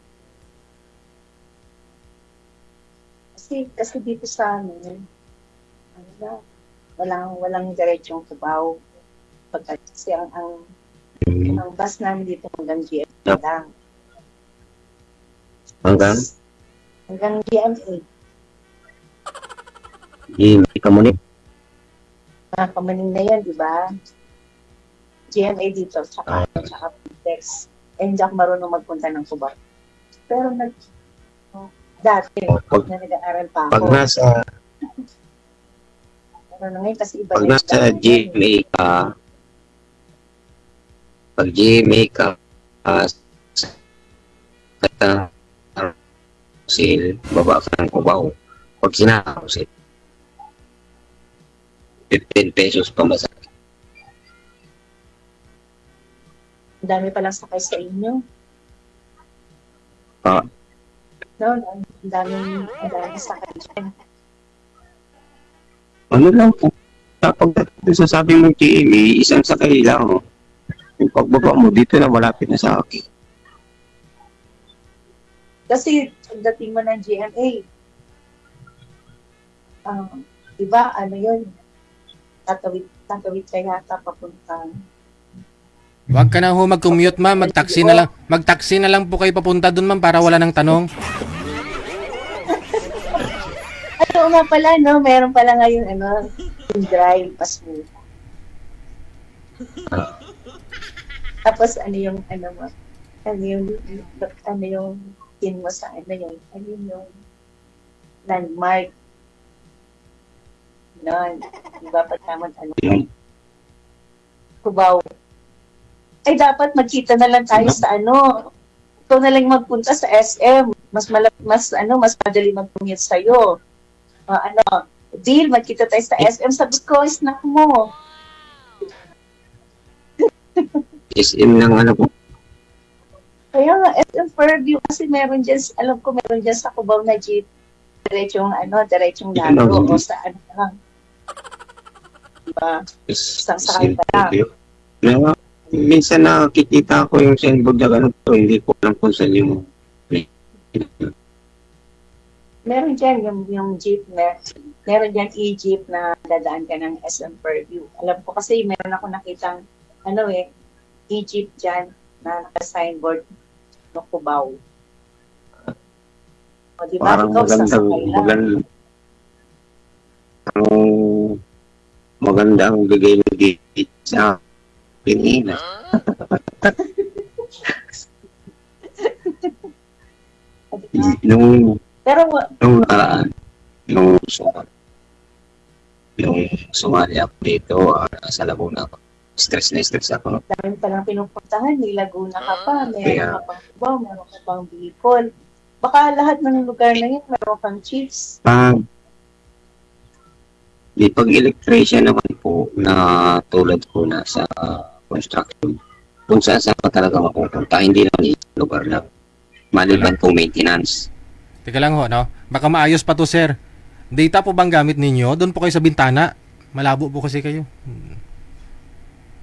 Kasi dito sa amin, ano na, walang diretsong Cubao. Kasi ang bus namin dito hanggang GF lang. Hanggang? Hanggang GMA. Hindi ka muna. Mga kamaning na yan, di ba? GMA dito, tsaka Pintex. Eh, hindi ako marunong magpunta ng Cubao. Pero dati, Pag- na nag-aaral pa Pag ako. Pero na ngayon kasi iba pag yung nasa style ngayon. GMA ka, pag GMA ka, sa sale, baba ka ng Cubao. Pag sinakaw, 15 pesos pa masakit. Ang dami palang sakay sa inyo. Ah. No, ang daming sakay dyan. Ano lang po, kapag sasabi mo GMA, isang sakay lang. Oh. Yung pagbaba mo, dito na malapit na sa akin. Kasi pagdating mo ng GMA, di ba, ano yun, tatawid ka yata papuntang. Huwag ka na ho mag-commute, ma'am. Mag-taxi na lang. Mag-taxi na lang po kayo papunta dun, ma'am, para wala nang tanong. Ano nga pala, no? Meron pala ngayon, yung drive, pasmo. Tapos, ano yung pin mo sa, yung landmark. Noon, di ba, pagkaman, Cubao. Ay, dapat magkita na lang tayo sa ikaw na lang magpunta sa SM. Mas madali mag-commute sa'yo. Deal, magkita tayo sa SM. Sabi ko, snack mo. SM lang ano po. Kaya nga, SM Fairview, kasi meron dyan, alam ko meron dyan sa Cubao na jeep. Diretsong lago o sa lang. Diba? Isang sakay pa lang. Kaya, minsan nakikita ko yung signboard na gano'n to, hindi ko alam kung saan yung Meron dyan yung jeep meron dyan e-jeep na dadaan ka ng SM Fairview. Alam ko kasi meron ako nakitang e-jeep dyan na naka-signboard ng Cubao. O diba, parang ikaw sasakay lang. magandang bigay ng gate sa Pilipinas. nung nakaraan, nung sumali ako dito sa Laguna, stress ako. Dami palang pinupuntahan, may Laguna ka pa, meron ka pang Cubao, meron ka pang Bicol. Baka lahat ng lugar na yun, meron kang chiefs. Di pag-electrician naman po na tulad ko na sa construction, kung saan ka talaga mapupunta, hindi naman isang lugar lang. Maliban po maintenance. Teka lang ho, no? Baka maayos pa to, sir. Data po bang gamit ninyo? Doon po kayo sa bintana. Malabo po kasi kayo.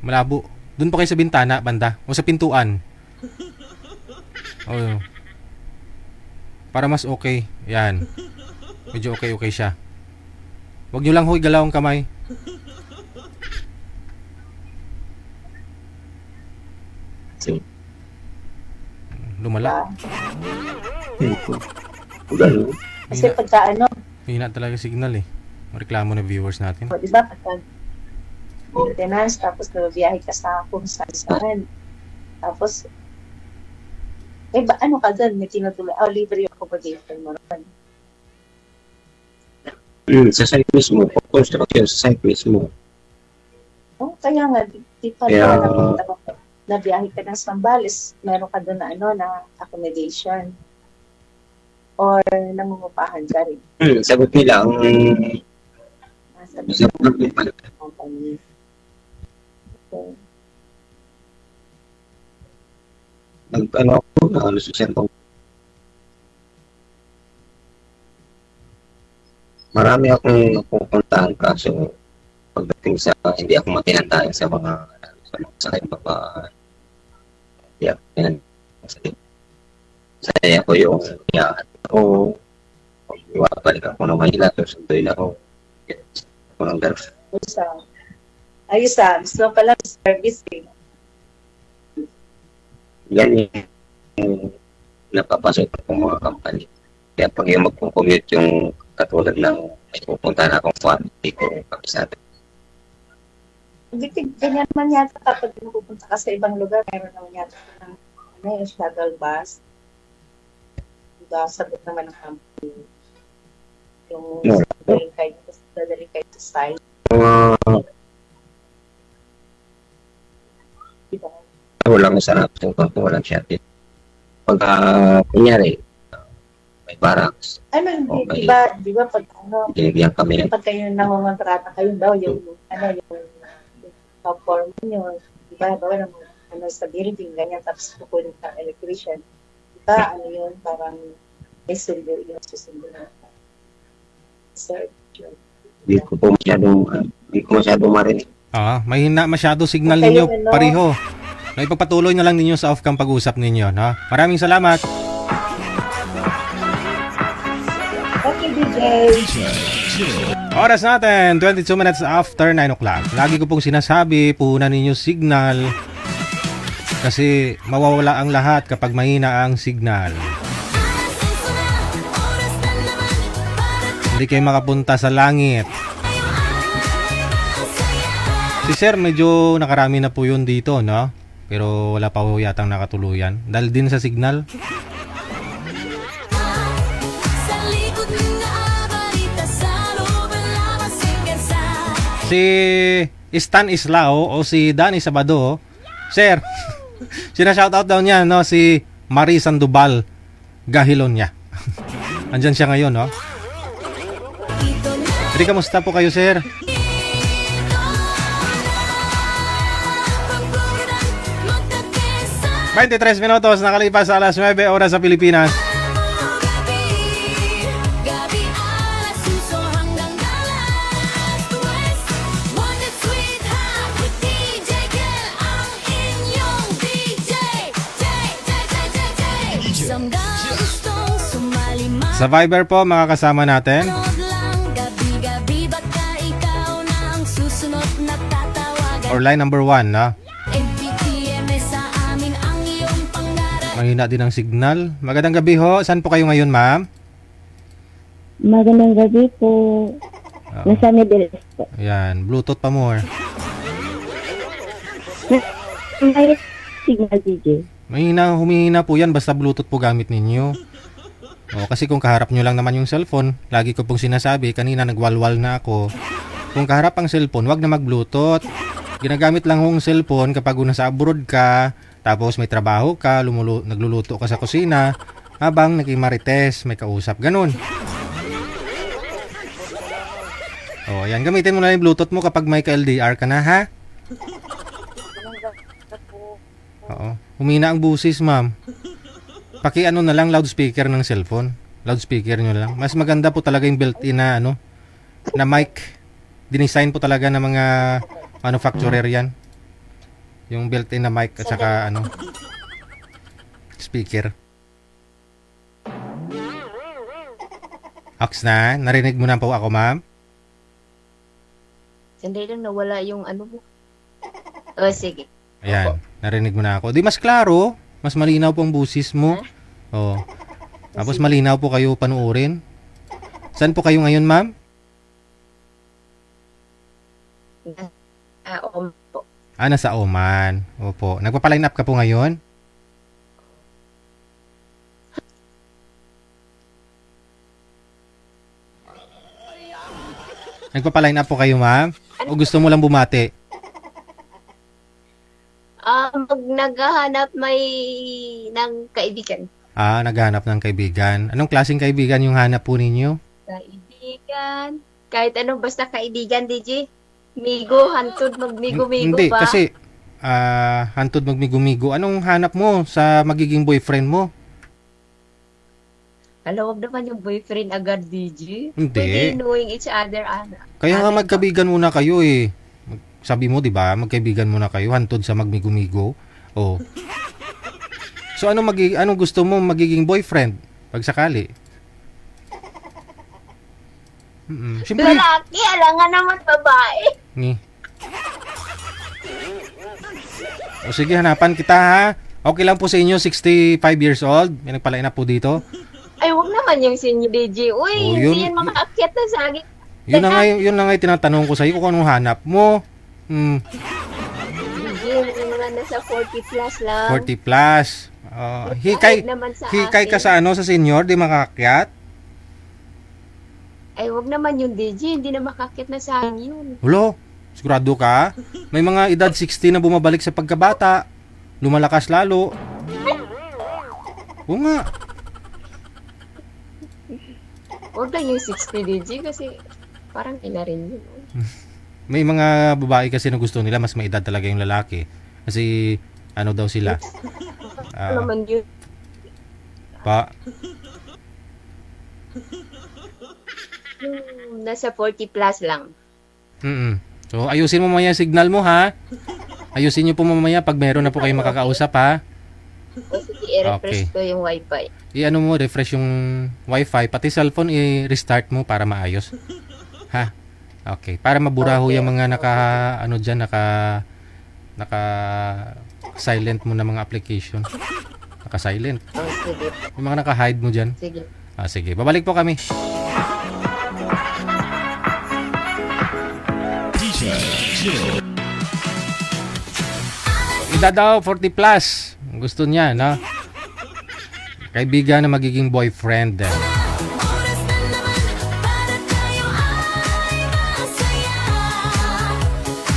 Malabo. Doon po kayo sa bintana, banda. O sa pintuan. Oh. Para mas okay. Yan. Medyo okay siya. Huwag nyo lang ho igalaw ang kamay. Lumala. Kasi pagka Hina talaga signal eh. Reklamo ng viewers natin. di ba, pagka maintenance, tapos nabiyahe ka sa kung saan. Tapos, ano ka doon? May tinutuloy. Libre yung accommodation mo ron. Sa site mismo, construction sa site mismo. Kaya nga, di pa nabiyahe ka ng Sambales, meron ka doon na accommodation. Or nangungupahan ka rin. Sagot nila ang company. Okay. ako sa cellphone. Marami akong napupuntahan kaso pagdating sa hindi ako matinantayan sa mga sakit hindi ako tinantayan. Saya ko yung iyakan ko. Iwabalik ako ng Manila, susunduin ako. Ako ng gano'n. Ayos gusto pala service eh. Yan yung napapasok ng mga company. Kaya pag yung magpo-commute yung katulad ng may pupunta na akong farm, hindi ko kabisado. Ganyan man yata kapag pupunta ka sa ibang lugar, meron naman yata ng yung shuttle bus. Diba, sagot naman ng company. Yung dadalhin kayo sa site. Diba? Walang sarap yung walang shuttle. Pag kunyari, may barracks, Okay. Diba pag binigyan kami ng pag kayo nangungontrata kayo daw, yung top form nyo, diba, bawa ng sa building, ganyan, tapos kukunin ka electrician. Diba, yun, parang may sundo, yung susundo na. Sir, hindi ko masyadong marinig. Mahina masyado signal Okay, ninyo ano? pareho. No, ipagpatuloy na lang ninyo sa off-cam pag-usap ninyo, no? Maraming salamat. Okay, DJ. Oras natin, 22 minutes after 9 o'clock. Lagi ko pong sinasabi, puhunan ninyo signal. Kasi mawawala ang lahat kapag mahina ang signal. Hindi kayo makapunta sa langit. Si Sir, medyo nakarami na po yun dito, no? Pero wala pa po yatang nakatuluyan. Dahil din sa signal. Sa likod ng balita sa loob ng laban sa Si Stan Islao o si Danny Sabado, Sir, sinashoutout daw niya, no? Si Marie Sandoval Gahilon niya. Andyan siya ngayon, no? Jadi, kamusta po kayo, Sir? 23 minutos nakalipas sa alas 9 oras sa Pilipinas. gabi alas suso hanggang alas 2 Wonder Sweet Hot with DJ Kel ang inyong DJ Samdang gustong sumali Sa Viber po makakasama natin. manood lang gabi-gabi baka ikaw na ang susunod na tatawagan Or line number 1, no? MPTMS sa amin ang iyong pangarap Mahina din ang signal. Magandang gabi ho. Saan po kayo ngayon, ma'am? Magandang gabi po. Nasa Middle East po. Ayan, Bluetooth pa more. May signal, DJ. Humihina po yan basta Bluetooth po gamit ninyo. O, kasi kung kaharap nyo lang naman yung cellphone, lagi ko pong sinasabi, kanina nagwalwal na ako. Kung kaharap ang cellphone, wag na mag-Bluetooth. Ginagamit lang yung cellphone kapag nasa abroad ka, tapos may trabaho ka, nagluluto ka sa kusina, habang nagimarites, may kausap, ganun. O, ayan, gamitin mo na yung Bluetooth mo kapag may ka-LDR ka na, ha? Oo. Humina ang busis, ma'am. Paki-ano na lang, loudspeaker ng cellphone. Loudspeaker nyo lang. Mas maganda po talaga yung built-in na, na mic. Dinesign po talaga ng mga manufacturer yan. Yung built-in na mic at saka, speaker. Ox na, narinig mo na po ako, ma'am? Sandali lang, nawala yung ano mo. Sige. Ayan, narinig mo na ako. Di mas klaro, mas malinaw po ang busis mo. Oh. Tapos malinaw po kayo panuorin. Saan po kayo ngayon, ma'am? Po. Nasa Oman. Opo. Nagpapaline up ka po ngayon? Nagpapaline up po kayo, ma'am? O gusto mo lang bumati? Naghahanap ng kaibigan. Naghanap ng kaibigan. Anong klaseng kaibigan yung hanap po ninyo? Kaibigan. Kahit ano, basta kaibigan, DJ. Migo, hantod, magmigo-migo Hindi, pa. kasi hantod magmigo-migo. Anong hanap mo sa magiging boyfriend mo? Wag naman yung boyfriend agad, DJ. Hindi. Pwede knowing each other, Kaya nga magkaibigan muna kayo eh. Sabi mo, 'di ba? Magkaibigan muna kayo hantod sa magmigo-migo. Oh. So anong gusto mo magiging boyfriend pag sakali? Siyempre. Lalaki, alangan naman babae. O sige, hanapan kita, ha. Okay lang po sa inyo, 65 years old. May nagpalain na po dito. Ay, wag na. naman yung sinyo DJ. Uy, Oh, hindi yun- yan makaakyat na saging. Yun na nga yung tinatanong ko sa iyo kung anong hanap mo. DJ, yung mga nasa 40 plus lang. 40 plus. Hikay, Kahit naman sa hikay ka akin. sa senior, di makakakyat? Ay, wag naman yung DJ. Hindi na makaakyat na saging yun. Hulo, sigurado ka? May mga edad 60 na bumabalik sa pagkabata. Lumalakas lalo. Oo nga. Wag lang yung 60 DJ kasi parang ina rin yun. May mga babae kasi na gusto nila mas may edad talaga yung lalaki. Kasi ano daw sila? Ano naman yun? Pa, Yung nasa 40 plus lang. So ayusin mo mamaya yung signal mo ha. Ayusin niyo po mamaya pag meron na po kayo makakausap ha. O sige, i-refresh Okay. ko yung wifi. I-ano mo, refresh yung wifi, pati cellphone i-restart mo para maayos. Ha? Okay, para mabura ho yung mga naka silent mo na mga application. Naka-silent. O sige, Yung mga naka-hide mo diyan. sige. Sige, babalik po kami. Ida daw 40 plus. Gusto niya, no? Kaibigan na magiging boyfriend. Oras na naman para tayo ay masaya.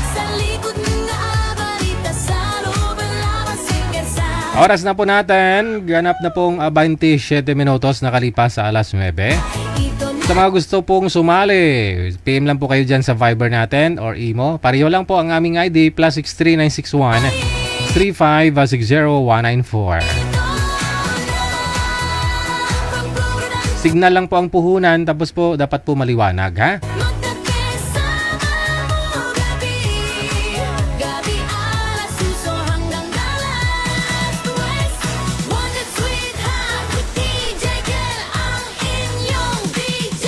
Sa likod ng balita sa loob ng labas hanggang sa Oras na po natin. Ganap na pong 27 minutos nakalipas sa alas 9. ito na Sa mga gusto pong sumali, PM lang po kayo dyan sa Viber natin or imo. Pareho lang po ang aming ID, plus 63961 3560194. Signal lang po ang puhunan, tapos po dapat po maliwanag, ha? magkakasama mo gabi. Gabi alas suso hanggang alas 2. Wanted sweetheart with DJ Kel ang inyong DJ.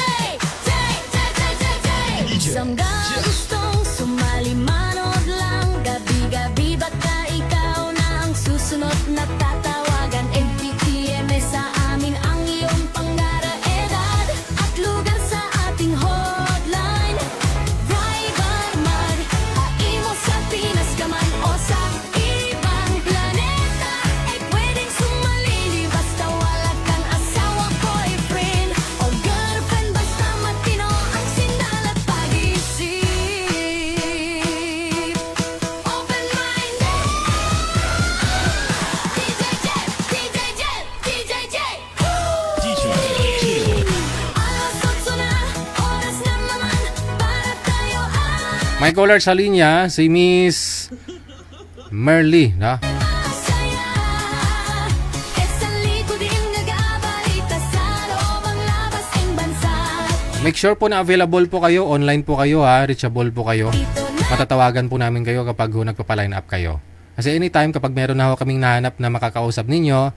Isang gustong sumali manood lang. Gabi-gabi baka ikaw na ang susunod na tatawagan. MPTMS sa amin ang iyong pangara edad at lugar sa ating hotline. Viber man, haimo sa Pinas ka man o sa ibang planeta. Ay pwedeng sumali basta wala kang asawa, boyfriend o girlfriend. Basta matino ang sindal at pag-isip. Open-minded. DJ Jet, DJ Jet, DJ Jet. Alas 8 na, oras na naman para tayo ay May caller sa linya, si Miss Merly, no? masaya. E sa likod din nag-aabalita sa loob ang labas ng bansa. Make sure po na available po kayo, online po kayo, ha? Reachable po kayo. Ito na Matatawagan po namin kayo kapag nagpapaline up kayo. Kasi anytime kapag meron na ho kaming nahanap na makakausap ninyo,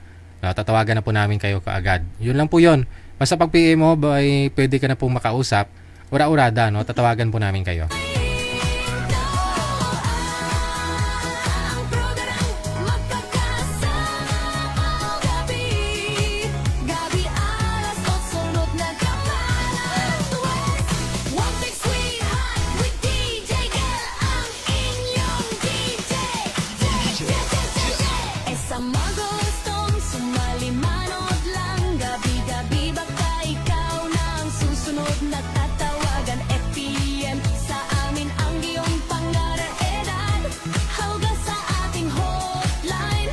tatawagan na po namin kayo kaagad. Yun lang po yun. Basta pag PM mo, pwede ka na pong makausap. Ura-urada, no? Tatawagan po namin kayo. ang programang magkakasama mo gabi. Gabi alas 8 sunod na kapalas. One big sweetheart with DJ Kel ang inyong DJ. E sa mga gustong sumali manood lang. Gabi-gabi baka ikaw na ang susunod na tatawagan. FPM sa amin ang iyong pangarap edad. Hawga sa ating hotline.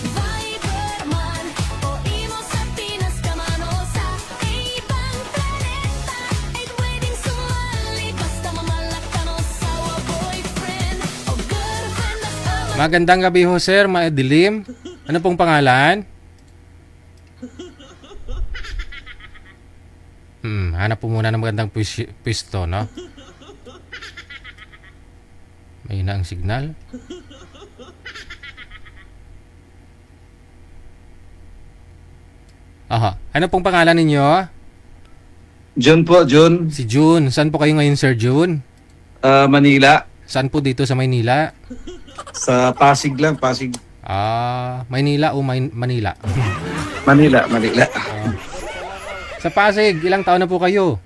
Viber man o imo sa Pinas ka man o sa ibang planeta. Ay pwedeng sumali basta mamalakan o sawa, boyfriend o girlfriend. Basta Magandang gabi ho, sir. Madilim. Ano pong pangalan? Hanap po muna ng magandang pwesto, no? May na ang signal. Aha. Ano pong pangalan ninyo? John po, John. Si June. Saan po kayo ngayon, Sir June? Manila. Saan po dito sa Maynila? Sa Pasig lang, Pasig. Maynila o Manila? Manila, Manila. Sa Pasig, ilang taon na po kayo?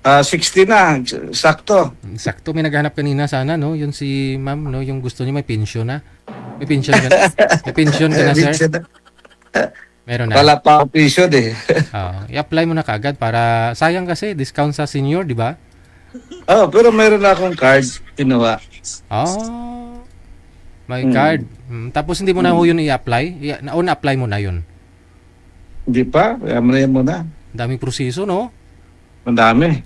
60 na, sakto. Sakto, may naghanap kanina sana, no? Yun si ma'am, no? Yung gusto niya may pension na. May pension ka na? May pension ka na, sir? Meron na. Wala pa ako pension eh. I-apply mo na kagad para, sayang kasi, discount sa senior, di ba? Pero meron na akong card, kinuha. May card. Tapos hindi mo na ho yun i-apply? Na-apply mo na yun? Hindi pa, kaya muna. Daming proseso, no? Madami,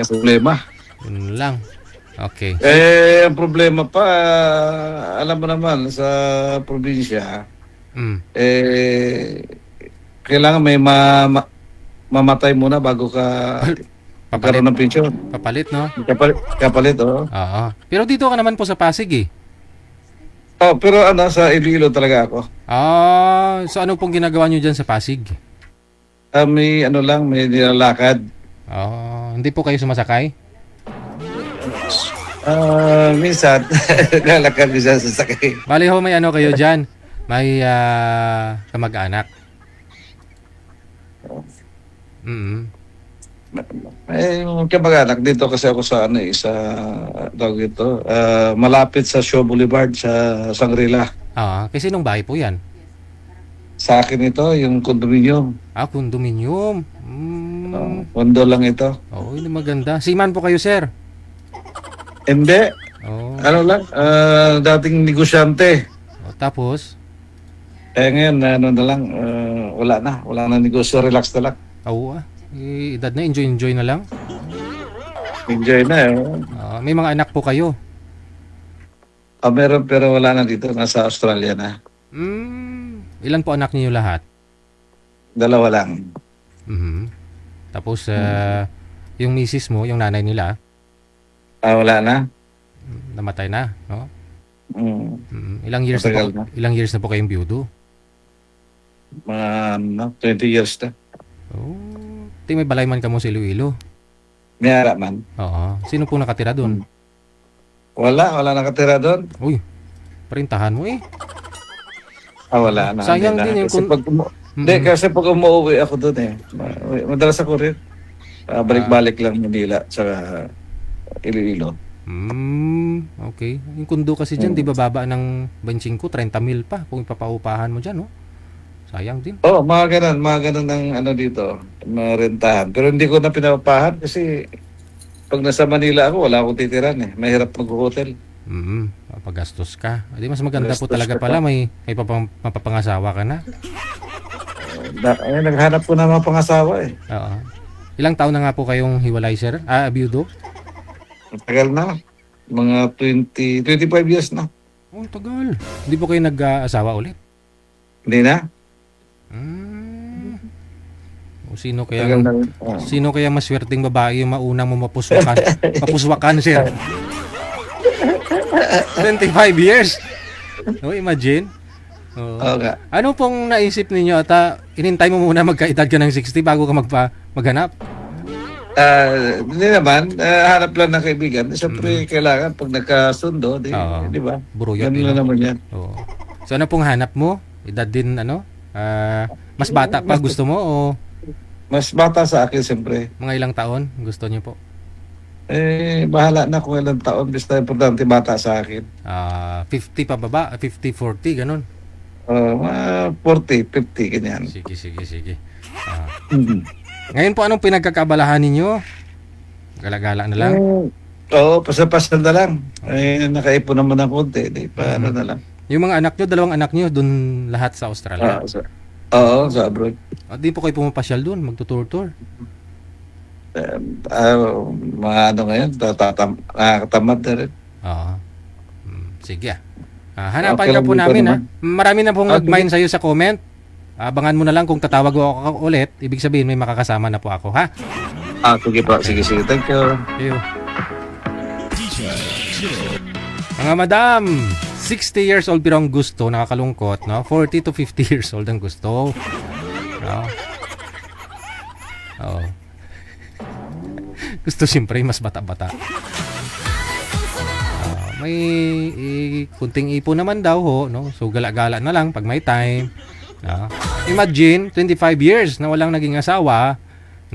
problema. Yun lang. Okay. Ang problema pa, alam mo naman, sa probinsya, kailangan may mamatay muna bago ka magkaroon ng pensyon. Papalit, no? Kapalit, oo. Oo. Pero dito ka naman po sa Pasig, eh. Pero sa Iloilo talaga ako. So ano pong ginagawa nyo dyan sa Pasig? May nilalakad. Hindi po kayo sumasakay? Minsan, lalakad minsan sa sakay. Bali ho, may ano kayo dyan? May kamag-anak. May kamag-anak dito kasi ako sa tawag ito, malapit sa Shaw Boulevard sa Sangrila. Kasi nung bahay po yan? Sa akin ito, yung condominium. Condominium. Kondo lang ito. Hindi maganda. Seaman po kayo, sir? Hindi. Dating negosyante. Tapos? Ngayon, wala na negosyo, relax na lang. Edad na, enjoy na lang? Enjoy na. May mga anak po kayo? Meron pero wala na dito, nasa Australia na. Ilan po anak niyo lahat? 2 lang. Tapos, yung misis mo, yung nanay nila? Wala na. Namatay na, no? Ilang years na po kayong biyudo? Mga 20 years na. May balay man ka mo sa Iloilo? Mayara man. Sino po nakatira doon? Wala nakatira doon. Parintahan mo eh. Wala na. Sayang din yung kasi pag umuwi ako doon madalas ako rin. Balik-balik lang Manila sa Iloilo. Okay. Yung kundo kasi dyan, di ba baba ng 25, 30 mil pa kung ipapaupahan mo dyan, no? Sayang din. Mga ganun ng dito, marentahan. Pero hindi ko na pinapapahan kasi pag nasa Manila ako, wala akong titiran eh. Mahirap mag-hotel. Papagastos ka. Di mas maganda po talaga pala, may mapapangasawa ka na. Naghanap ko na mga pangasawa eh. Ilang taon na nga po kayong hiwalay, sir? Biyudo? Tagal na. Mga 25 years na. Tagal. Hindi po kayo nag-asawa ulit? Hindi na. Sino kaya maswerteng babae yung maunang mo mapuswakan, sir? 25 years? Imagine. Ano pong naisip ninyo at inintay mo muna magkaedad ka ng 60 bago ka maghanap? Hindi naman, hanap lang ng kaibigan. Siyempre, kailangan pag nagkasundo, di ba? Buruyot. Ganun lang naman yan. So ano pong hanap mo? Edad din mas bata pa gusto mo o? Mas bata sa akin, siyempre. Mga ilang taon gusto niyo po? Bahala na kung ilang taon. Basta importante bata sa akin. 50 pa baba? 50, 40, ganun? 40, 50, ganyan. Sige. Ngayon po, anong pinagkakabalahan ninyo? Gala-gala na lang? Pasal-pasal na lang. Nakaipon naman ng konti. Paano na lang. Yung mga anak nyo, 2 anak nyo, dun lahat sa Australia? Sa abroad. Di po kayo pumapasyal dun, magtutur-tour? Mga ngayon, nakatamad na rin. Sige. Hanapan ka po namin. Marami na pong nag-mine sa'yo sa comment. Abangan mo na lang kung tatawag ako ulit. Ibig sabihin may makakasama na po ako, ha? Sige po. Sige. Thank you. Mga madam, 60 years old pero ang gusto, nakakalungkot, no? 40 to 50 years old ang gusto. No? Gusto siyempre mas bata-bata. May kunting ipon naman daw ho, no? So gala-gala na lang pag may time. No? Imagine 25 years na walang naging asawa,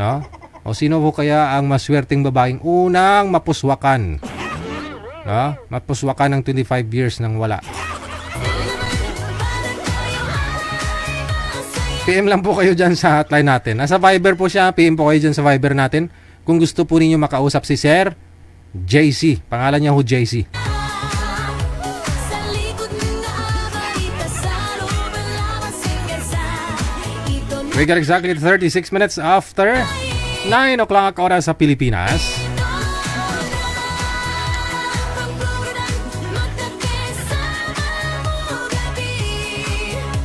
No? O sino po kaya ang maswerteng babaeng unang mapuswakan? No? Mapuswakan ng 25 years nang wala. PM lang po kayo dyan sa hotline natin. Nasa Viber po siya. PM po kayo dyan sa Viber natin. Kung gusto po ninyo makausap si Sir JC. Pangalan niya ho JC. Sa likod ng balita sa loob ng lamang singasa. Ito na We got exactly 36 minutes after 9 o'clock oras sa Pilipinas.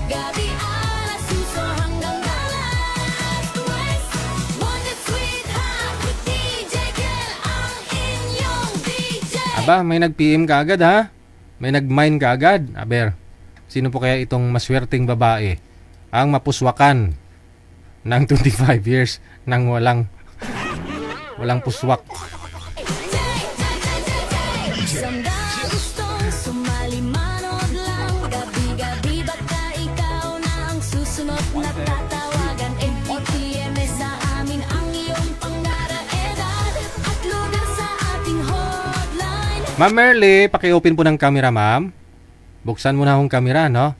gabi alas suso hanggang alas 2. Wanted sweetheart with DJ Kel ang inyong DJ. Aba, may nag-PM ka agad ha? May nag-mine ka agad? Aber, sino po kaya itong maswerteng babae ang mapuswakan ng 25 years nang walang puswak? Isang gustong sumali manood lang. Gabi-gabi baka ikaw na ang susunod na tatawagan. MPTMS sa amin ang iyong pangaraedad at lugar sa ating hotline. Ma'am Merly, paki-open po ng camera, ma'am. Buksan mo na akong camera, no?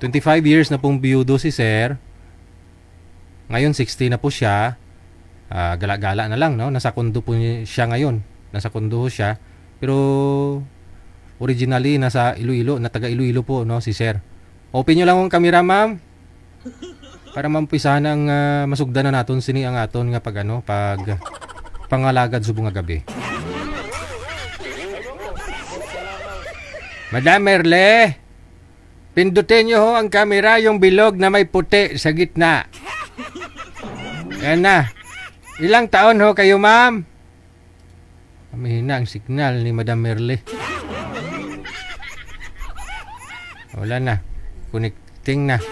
25 years na pong biyudo si Sir. Ngayon 60 na po siya. Gala-gala na lang, no? Nasa kondo po siya ngayon. Nasa kondo siya. Pero originally nasa Iloilo, na taga Iloilo po, no, si Sir. Open nyo lang ang camera, ma'am. Para mampisahan ang masugdan na naton sini ang aton nga pag pangalagad subong nga gabi. Madam Merle, pindutin nyo ho ang camera, yung bilog na may puti sa gitna. Yan na. Ilang taon ho kayo, ma'am? Mahina ang signal ni Madam Merle. Wala na. Connecting na.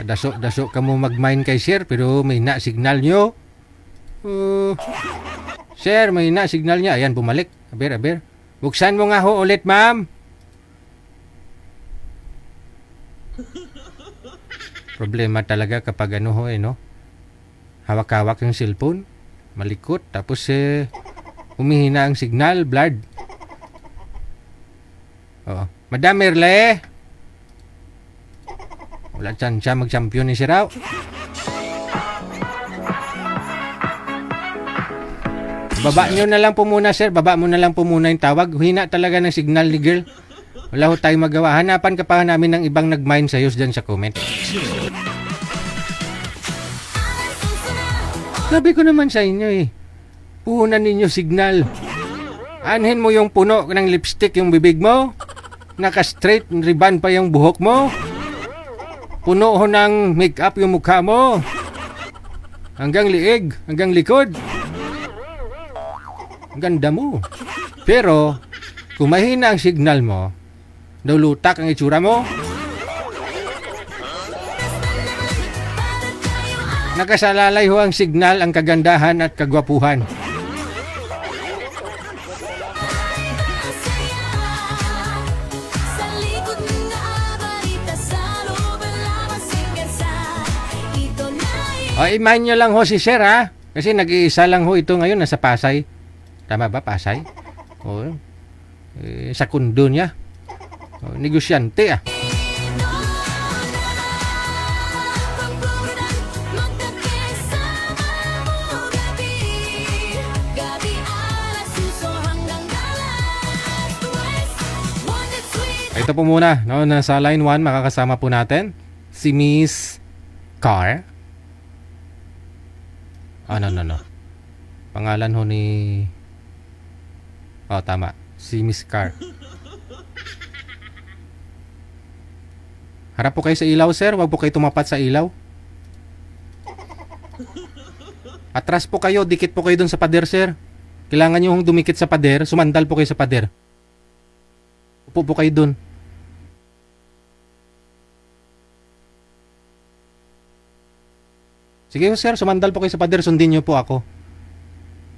Daso ka mo mag-mine kay Sir, pero mahina signal nyo. Sir, mahina signal niya. Ayan, bumalik. Aber. Buksan mo nga ho ulit, ma'am. Problema talaga kapag ano ho no? Hawak-hawak yung cellphone, malikot, tapos humihina ang signal, blurred. Oo. Madam Merle, wala siya mag-champion ni si Raw. Baba nyo na lang po muna, sir. Baba mo na lang po muna yung tawag. Hina talaga ng signal ni girl. Wala ho tayong magawa. Hanapan ka pa namin ng ibang nag-mine sa'yo dyan sa comment. Sabi ko naman sa inyo puhunan ninyo signal. Anhin mo yung puno ng lipstick yung bibig mo. Naka-straight ribbon pa yung buhok mo. Puno ho ng make-up yung mukha mo. Hanggang liig, hanggang likod. Ang ganda mo. Pero, kung mahina ang signal mo, lulutak ang itsura mo. Nakasalalay ho ang signal, ang kagandahan at kagwapuhan. Sa likod ng balita sa loob ng lamang singasa. Ito na O, i-mine nyo lang ho si Sir, ha? Kasi nag-iisa lang ho ito ngayon, nasa Pasay. Tama ba, Pasay? O, sa kundo niya. O, negosyante, Ito po muna, no, nasa line 1, makakasama po natin si Miss Car. No. Pangalan ho ni... Oh, tama. Si Miss Car. Harap po kayo sa ilaw, sir. Huwag po kayo tumapat sa ilaw. Atras po kayo. Dikit po kayo dun sa pader, sir. Kailangan nyo hong dumikit sa pader. Sumandal po kayo sa pader. Upo po kayo dun. Sige, sir. Sumandal po kayo sa pader. Sundin nyo po ako.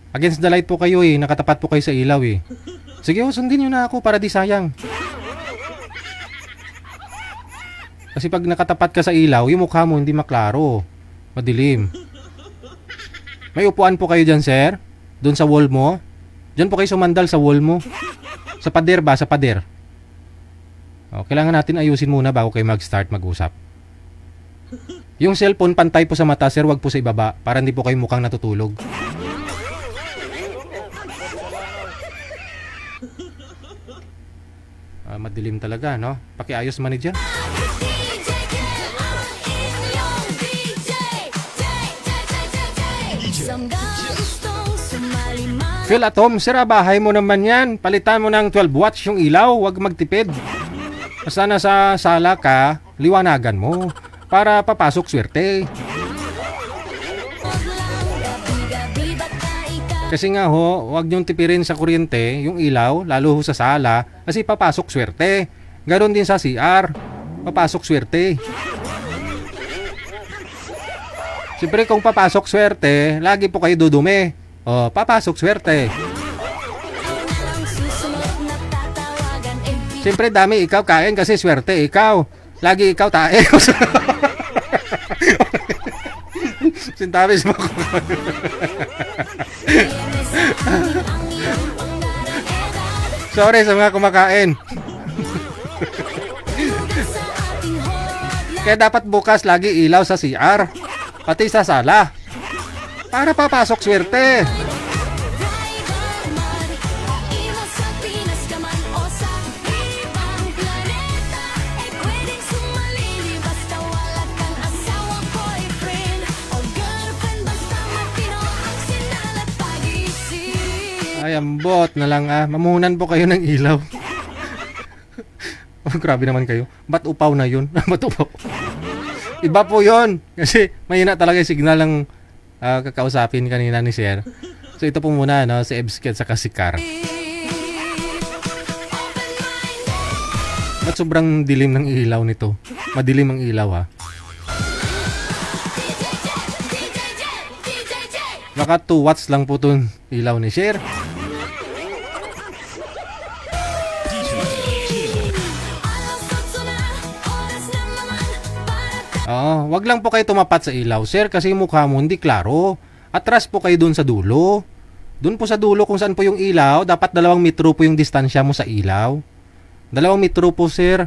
Against the light po kayo nakatapat po kayo sa ilaw Sige sundin nyo na ako para di sayang. Kasi pag nakatapat ka sa ilaw, yung mukha mo hindi maklaro. Madilim. May upuan po kayo dyan, sir? Doon sa wall mo? Diyan po kayo sumandal sa wall mo. Sa pader ba? Sa pader. O, kailangan natin ayusin muna bago kayo mag-start mag-usap. Yung cellphone, pantay po sa mata, sir. Wag po sa ibaba para hindi po kayo mukhang natutulog. Madilim talaga, no? Pakiayos manager. Phil Atom, sir, bahay mo naman yan. Palitan mo ng 12 watts yung ilaw. Huwag magtipid. Basta nasa sala ka, liwanagan mo. Para papasok swerte. Kasi nga ho, huwag niyong tipirin sa kuryente yung ilaw, lalo ho sa sala, kasi papasok swerte. Ganon din sa CR. Papasok swerte. Siyempre kung papasok swerte, lagi po kayo dudumi. O, papasok swerte. Siyempre dami ikaw kain kasi swerte ikaw. Lagi ikaw tae. Sintabis mo ko. Sorry sa mga kumakain. Kaya dapat bukas lagi ilaw sa CR. Pati sa sala. Para papasok swerte. Ay, ambot na lang mamuhunan po kayo ng ilaw. Oh, grabe naman kayo. Ba't upaw na yun? Ba't upaw? Iba po yun. Kasi mahina talaga yung signal ng kakausapin kanina ni Sir. So ito po muna, no? Si Ebsky at saka si Car. Ba't sobrang dilim ng ilaw nito? Madilim ang ilaw, ha? Baka 2 watts lang po itong ilaw ni Sir. Oo, wag lang po kayo tumapat sa ilaw, sir, kasi yung mukha mo hindi klaro. Atras po kayo dun sa dulo. Dun po sa dulo kung saan po yung ilaw, dapat 2 metro po yung distansya mo sa ilaw. 2 metro po, sir.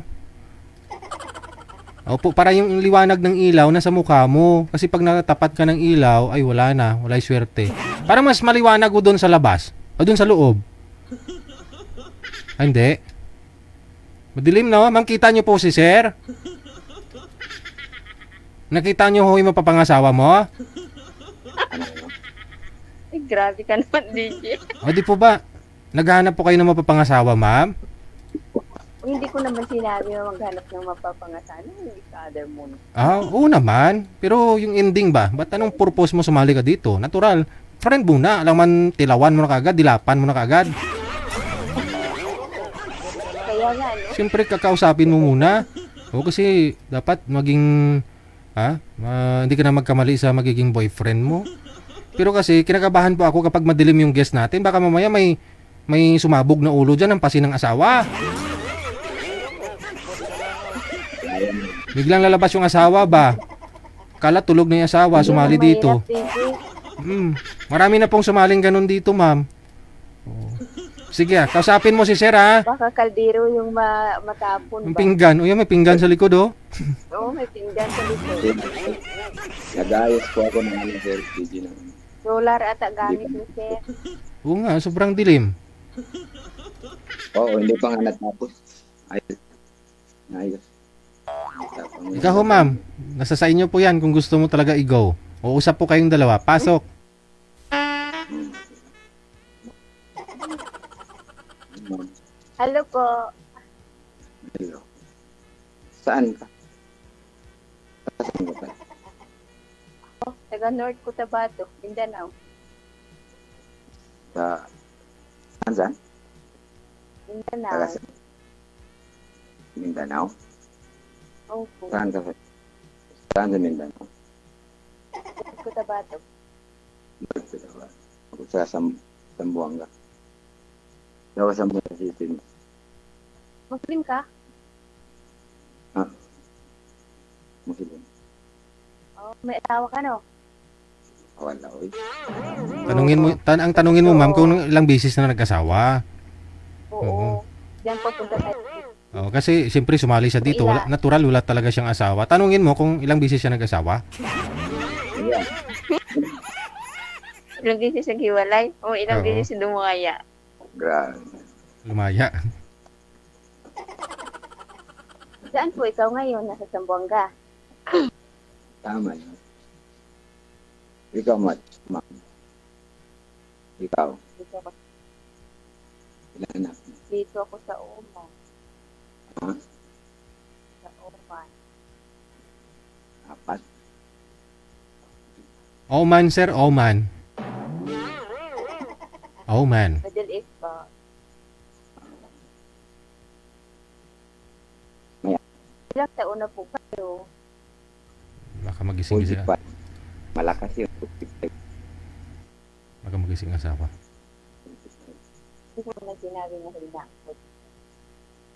Opo, para yung liwanag ng ilaw nasa mukha mo. Kasi pag natapat ka ng ilaw, ay wala na, wala'y swerte. Para mas maliwanag o dun sa labas, o dun sa loob. Ay, hindi. Madilim, no? Ma'am, kita nyo po si sir? Nakita nyo ho yung mapapangasawa mo? Ay, grabe ka naman, DJ. O di po ba? Naghahanap po kayo ng mapapangasawa, ma'am? Hindi ko naman sinabi na maghanap ng mapapangasawa. Hindi ka other moon. Oo naman. Pero yung ending ba? Ba't anong purpose mo sumali ka dito? Natural. Friend muna. Alam man, tilawan mo na kagad, dilapan mo na kagad. Kaya nga, no? Siyempre, kakausapin mo muna. O kasi dapat maging... hindi ka na magkamali sa magiging boyfriend mo. Pero kasi kinakabahan po ako kapag madilim yung guest natin. Baka mamaya may sumabog na ulo dyan ng pasin ng asawa. Biglang lalabas yung asawa ba? Kala tulog na yung asawa, sumali dito. Marami na pong sumaling ganun dito, ma'am. Sige, kausapin mo si sir, ha? Baka kaldero yung matapon Yung ba? pinggan. O yan, may pinggan sa likod, oh. Oo, may pinggan sa likod. Nag-ayos po ako ng sir, PG na. Solar ata gamit ni sir. Oo nga, sobrang dilim. Oo, hindi pa nga natapos. Ayos. Ikaw ho, ma'am. Nasa sa inyo po yan kung gusto mo talaga i-go. O usap po kayong dalawa. Pasok. Hello po. Hello. Saan ka? Saan ka pa? Taga North Cotabato, Mindanao. Saan? Mindanao. Taga Mindanao? Opo. Saan ka? Saan sa Mindanao? North Cotabato. Ako sa Sambuanga. Ako sa Sambuanga City. Muslim ka? Muslim. Oh. May asawa ka, no? Wala, oy. Ang tanungin mo, ma'am, kung ilang beses na nag-asawa. Oo. Diyan po punta tayo. Oh, kasi siyempre sumali siya dito, Ila. natural wala talaga siyang asawa. Tanungin mo kung ilang beses siya nag-asawa. Yan. Ilang beses naghiwalay? O ilang Oo. beses dumungaya? Grabe. Lumaya. Saan po ikaw ngayon? Nasa Zamboanga. Tama yun. Ikaw, ma'am. Ikaw, Dito ako, ilan anak? dito ako sa Oman. Ha? Sa Oman. 4. Oman, sir, Oman. Oman. Middle East ba? Maya. Ilang taon na po kayo? Baka magising siya. 45. Malakas yun. 45. Baka magising asawa. Hindi ko na sinabi na hila.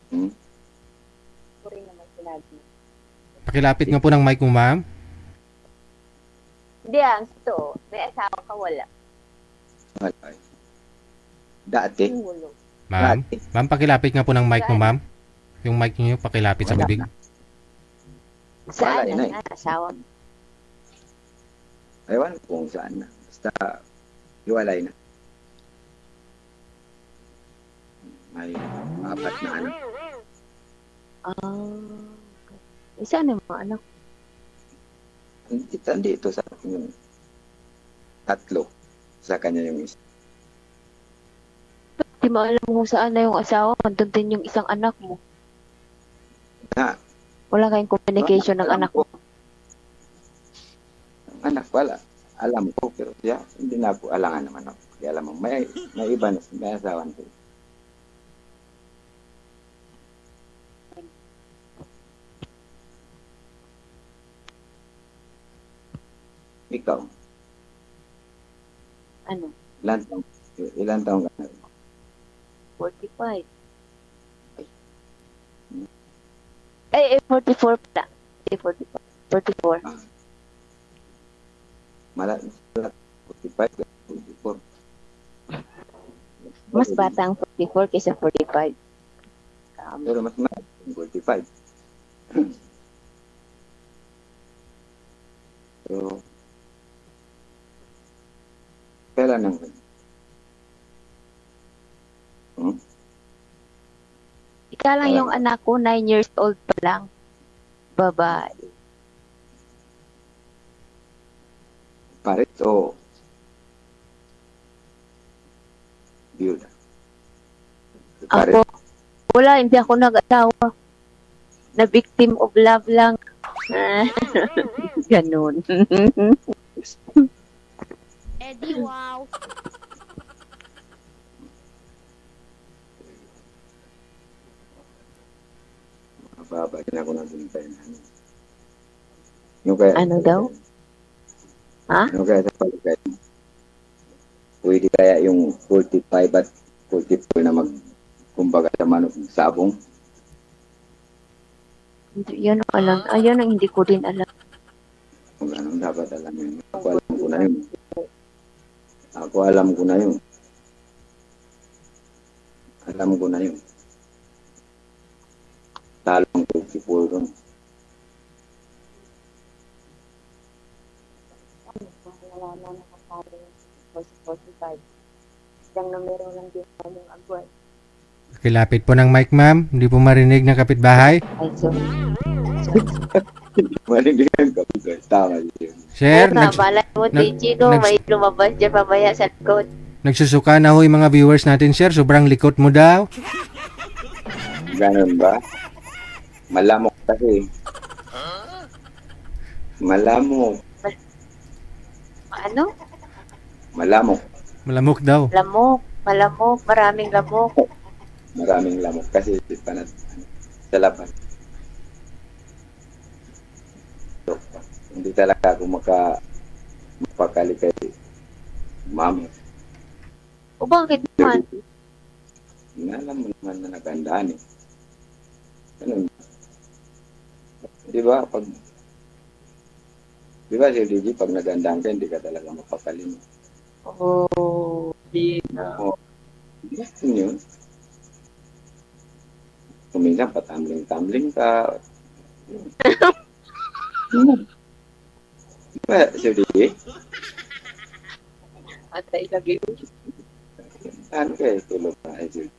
Hmm? Ko rin naman sinabi. Pakilapit nga po ng mic mo, ma'am. Hindi ito. May asawa ka, wala. Wala. Dati. Singulo. Ma'am, ma'am, pakilapit nga po ng mic mo, ma'am. Yung mic niyo pakilapit sa Wala bibig. na. Saan Wala, inay. na asawa mo? Ewan ko kung saan na. Basta, hiwalay na. May 4 na anak. Isa na mga anak. Dito sa akin yung 3. Sa kanya yung isa. Di mo alam kung saan na yung asawa mo. Doon din yung isang anak mo. Na, Wala kayong communication ng anak mo. Ang anak wala. Alam ko, pero siya, hindi na po alangan naman ako. Kaya alam mo, may iba na, may asawan ko. Ikaw, Ano? ilan taong ka na? 45. Ay, 44 pala. 44. 44. Mala, 45, 44. Mas bata ang 44 kaysa 45. Pero mas malaki yung 45. So, kailan nang Ika lang yung anak ko, 9 years old pa lang. Babae. parit o biyuda? Ako, wala, hindi ako nag-asawa. Na victim of love lang. Ganun. Eddie, wow. Mababa na ako ng bintay na ano. Yung kaya, Ano daw? Ha? Yung kaya sa palagay mo, pwede kaya yung 45 at 44 na kumbaga sa manok ng sabong? Yan ang alam. Ayun ang hindi ko din alam. Kung anong dapat alam yun. Ako alam ko na yun. Ako alam ko na yun. Alam ko na yun. Talong 44 doon. Wala na nakasabi ng 45. Isang numero lang din yung agway. Pakilapit po ng mic, ma'am. Hindi po marinig ng kapitbahay. Ay, sorry. Maligyan ka po guys. Tama yun. Sir, Oo, balay mo, Chino, may lumabas dyan mamaya sa likod. nagsusuka na ho yung mga viewers natin, sir. Sobrang likot mo daw. Ganun ba? Malamok kasi. Malamok. Ano? Malamok. Malamok daw. Lamok. Malamok. Maraming lamok. Maraming lamok kasi panat sa labas. So, hindi talaga ako mapakali kay mama. O bakit naman? Alam mo naman na nagandaan eh. Ganun. Di ba? Pag Di ba, Sir DJ, pag nagandaan ka, hindi ka talaga mapapalin. Oh, di na. Gusto yun. Kuminsan, patambling-tambling ka. Di ba, Sir DJ? Atay lagi yun. Ano kayo tulog na, Sir DJ?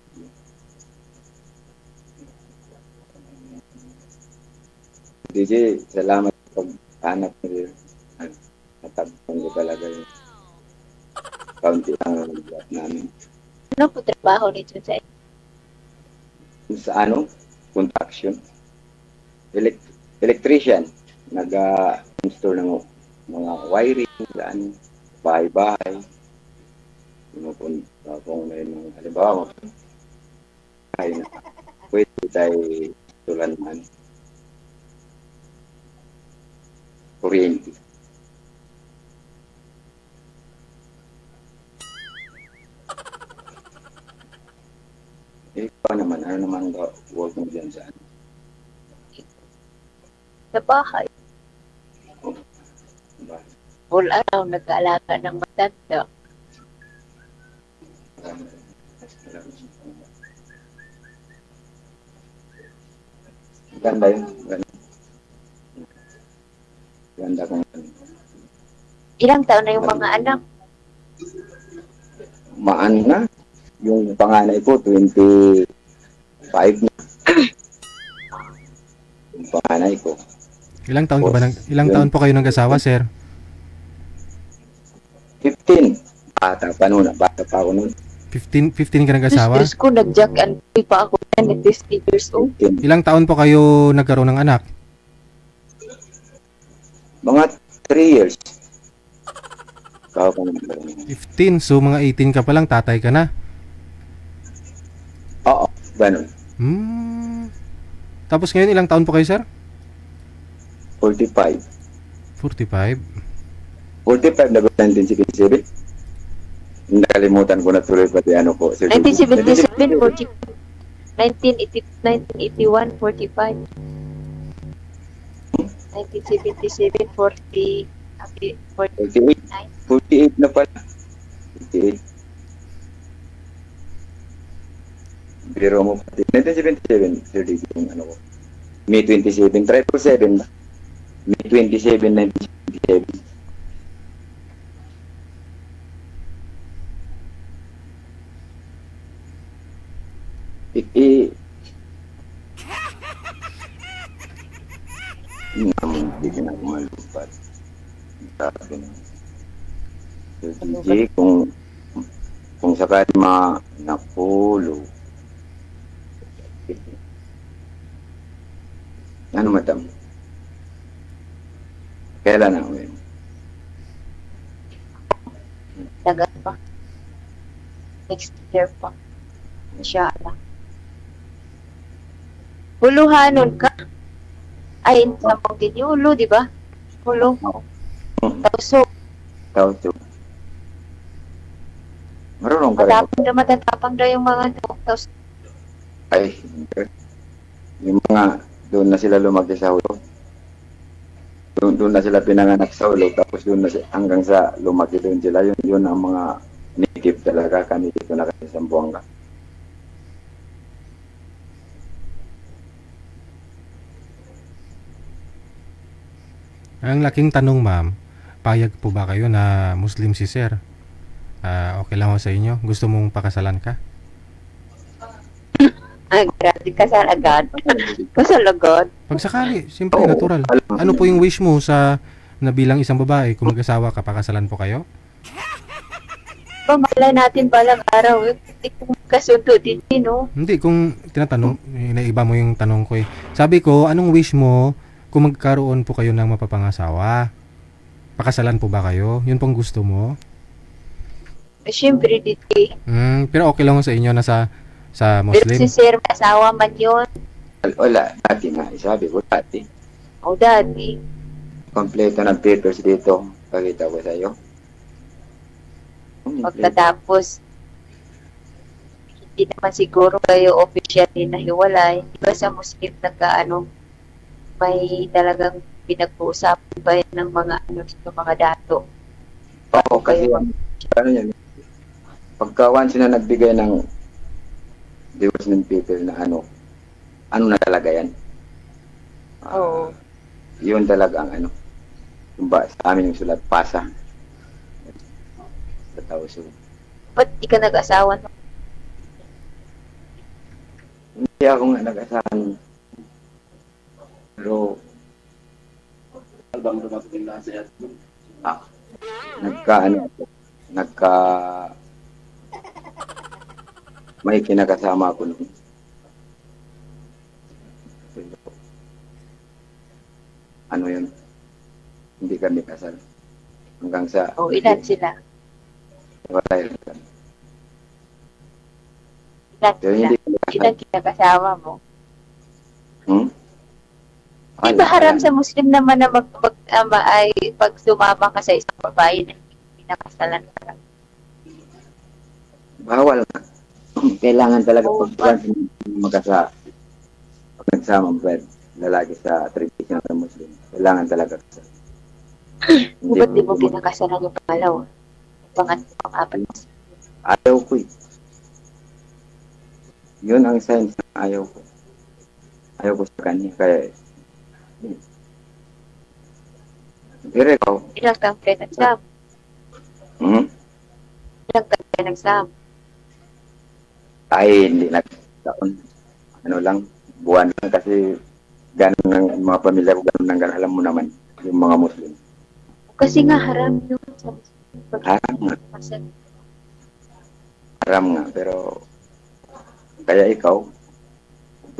DJ, salamat sa pag-anak mo. Natagpuan ko talaga yung kaunti lang ang nag namin. Ano po trabaho nito sa Sa ano? Construction. Electrician. Nag-install ng mga wiring, saan, bahay-bahay. Pinupunta kung may mga halimbawa, ay pwede tayo tulan man. Kuryente. Ikaw naman, ano naman ba work mo dyan sa ano? sa bahay? Ba? All araw nag-aalaga ng matanda. Ganda yun. Ganda kung Ilang taon na yung mga anak? maan na. Yung panganay ko, 25 na. Yung panganay ko. Ilang taon po kayo nag-asawa, sir? 15. Bata pa noon. Bata pa ako noon. 15 ka nag-asawa? Diyos ko, nag-jack and pay pa ako yan at 50 years old. 15. Ilang taon po kayo nagkaroon ng anak? Mga 3 years. Ikaw ka naman. 15, so mga 18 ka pa lang, tatay ka na. Oo, ganun. Tapos ngayon, ilang taon po kayo, sir? 45. 45. 45 na ba 1977? Nakalimutan ko na tuloy pati ano po. 1977, 45. 1981, 45. 1977, 40. 48. 48 na pala. 48. Biro mo pati. 1977, 30 yung ano ko. May 27, 777 ba? May 27, 1977. Hindi ka na kumalupad. Sabi na. So, DJ, kung sakali napulo, ano madam? Kailan na uwi? Tagal pa. Next year pa. Inshallah. Huluhanon ka. Ay, namang din yung ulo, di ba? Hulo. Tauso. Tauso. Marunong ka rin. Matatapang daw yung mga tauso. Ay, yung mga doon na sila lumaki sa ulo. Doon na sila pinanganak sa ulo. Tapos doon na hanggang sa lumaki doon sila. Yun ang mga native talaga. Kanito na kasi sa Buanga. Ang laking tanong, ma'am, payag po ba kayo na Muslim si sir? Okay lang ho sa inyo? Gusto mong pakasalan ka? Ay, grabe kasal agad. Kasal agad. Pag sakali, simple, natural. Ano po yung wish mo na bilang isang babae, kung mag-asawa ka, pakasalan po kayo? Malay natin balang araw. Hindi kong kasundo din, no? Hindi, kung tinatanong, naiba mo yung tanong ko eh. Sabi ko, anong wish mo kung magkaroon po kayo ng mapapangasawa? Pakasalan po ba kayo? Yun pong gusto mo? Siyempre, dito. Pero okay lang ho sa inyo na sa Pero Muslim? si sir, asawa man yun. Wala, dati nga. Sabi ko dati. O, daddy. Kompleto ng papers dito. Pakita ko sa iyo. Pagkatapos, hindi naman siguro kayo officially nahiwalay. Di ba sa Muslim may talagang pinag-uusapan ba yan ng mga mga dato? Oo, kasi ano yan, pagka once na nagbigay ng divorce ng people na ano na talaga yan. Oo. Yun talaga ang ano, yung sa amin yung sulat, pasa. Sa tao, so, Ba't di ka nag-asawa? hindi ako nga nag-asahan. Pero, may kinakasama ako nun. Ano yun? Hindi kami kasal. Hanggang sa... Ilan sila? Wala yun. Ilan Pero sila? hindi kami kasal. Ilan kinakasama mo? Di Ay, ba haram ayan. sa Muslim naman na ay pag sumama ka sa isang babae na hindi pinakasalan ka? Bawal na. Kailangan talaga Oo, pag nagsama mo lalaki sa tradition ng Muslim. Kailangan talaga kasal. Ba't di mo pinakasalan yung pangalawa? Pang-apat na sila? Ayaw ko eh. Yun ang sign na ayaw ko. Ayaw ko sa kanya. Kaya pero ikaw, Ilang taong kayo nagsama? Ilang taong kayo nagsama? ay hindi nagtaon. Ano lang, buwan lang kasi ganun ng mga pamilya ko, ganun ng alam mo naman, yung mga Muslim. Kasi nga haram yun sa Muslim. Haram nga. Kasi Haram nga, pero kaya ikaw,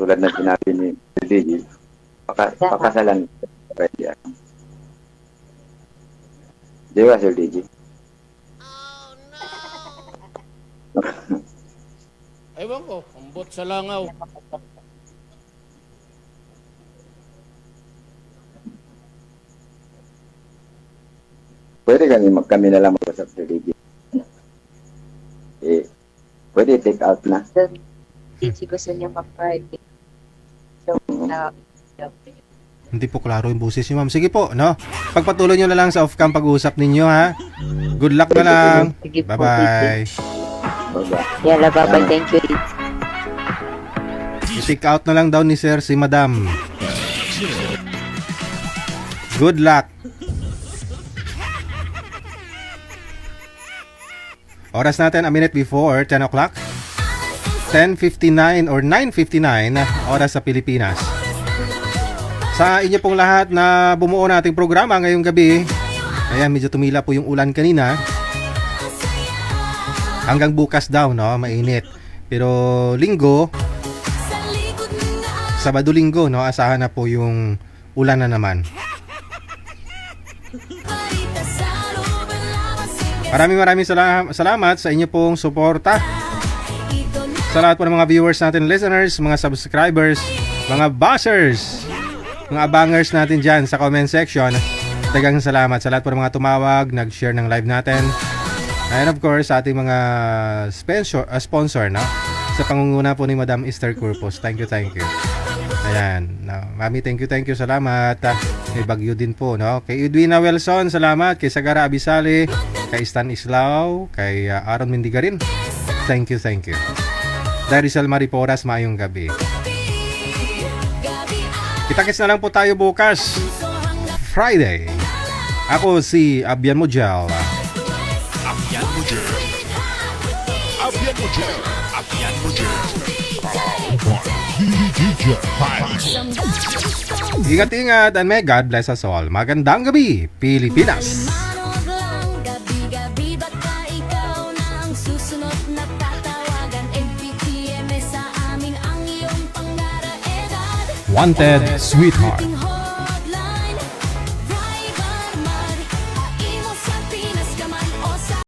tulad na sinabi ni DJ, pakasalan. Kaya, di ba, Sir DJ? Ewan ko, ambot sa langaw. Pwede kami na lang mag-usap, Sir DJ. Pwede take out na. hindi gusto niya mag-private. So, Hindi po klaro yung boses niyo, ma'am. Sige po, no? Pagpatuloy nyo na lang sa off-cam pag-uusap ninyo, ha? Good luck na lang. Sige po, Bye-bye. Yala, bye-bye. Thank you. I-take out na lang daw ni Sir si Madam. Good luck. Oras natin a minute before 10 o'clock. 10:59 or 9:59 oras sa Pilipinas. Sa inyo pong lahat na bumuo na ating programa ngayong gabi. Ayan, medyo tumila po yung ulan kanina. Hanggang bukas daw, no? Mainit. Pero linggo, Sabado-linggo, no? Asahan na po yung ulan na naman. Maraming salamat sa inyo pong suporta. Sa lahat po ng mga viewers natin, listeners, mga subscribers, mga buzzers, mga abangers natin dyan sa comment section. Dagang salamat sa lahat po ng mga tumawag, nag-share ng live natin. And of course, sa ating mga sponsor, no? Sa pangunguna po ni Madam Esther Corpus. Thank you. Ayan. Mami, thank you. Salamat. Kay Bagyo din po, no? Kay Edwina Wilson, salamat. Kay Sagara Abisali, kay Stan Islao, kay Aaron Mindigarin. Thank you. Darisal Mariporas, maayong gabi. Kita-kits na lang po tayo bukas, Friday. Ako si Abian Mojel. Ingat-ingat and may God bless us all. Magandang gabi, Pilipinas. Gabi-gabi baka ikaw na ang susunod na tatawagan. FPTMS sa amin ang iyong pangaraedad. Wanted, sweetheart. Ating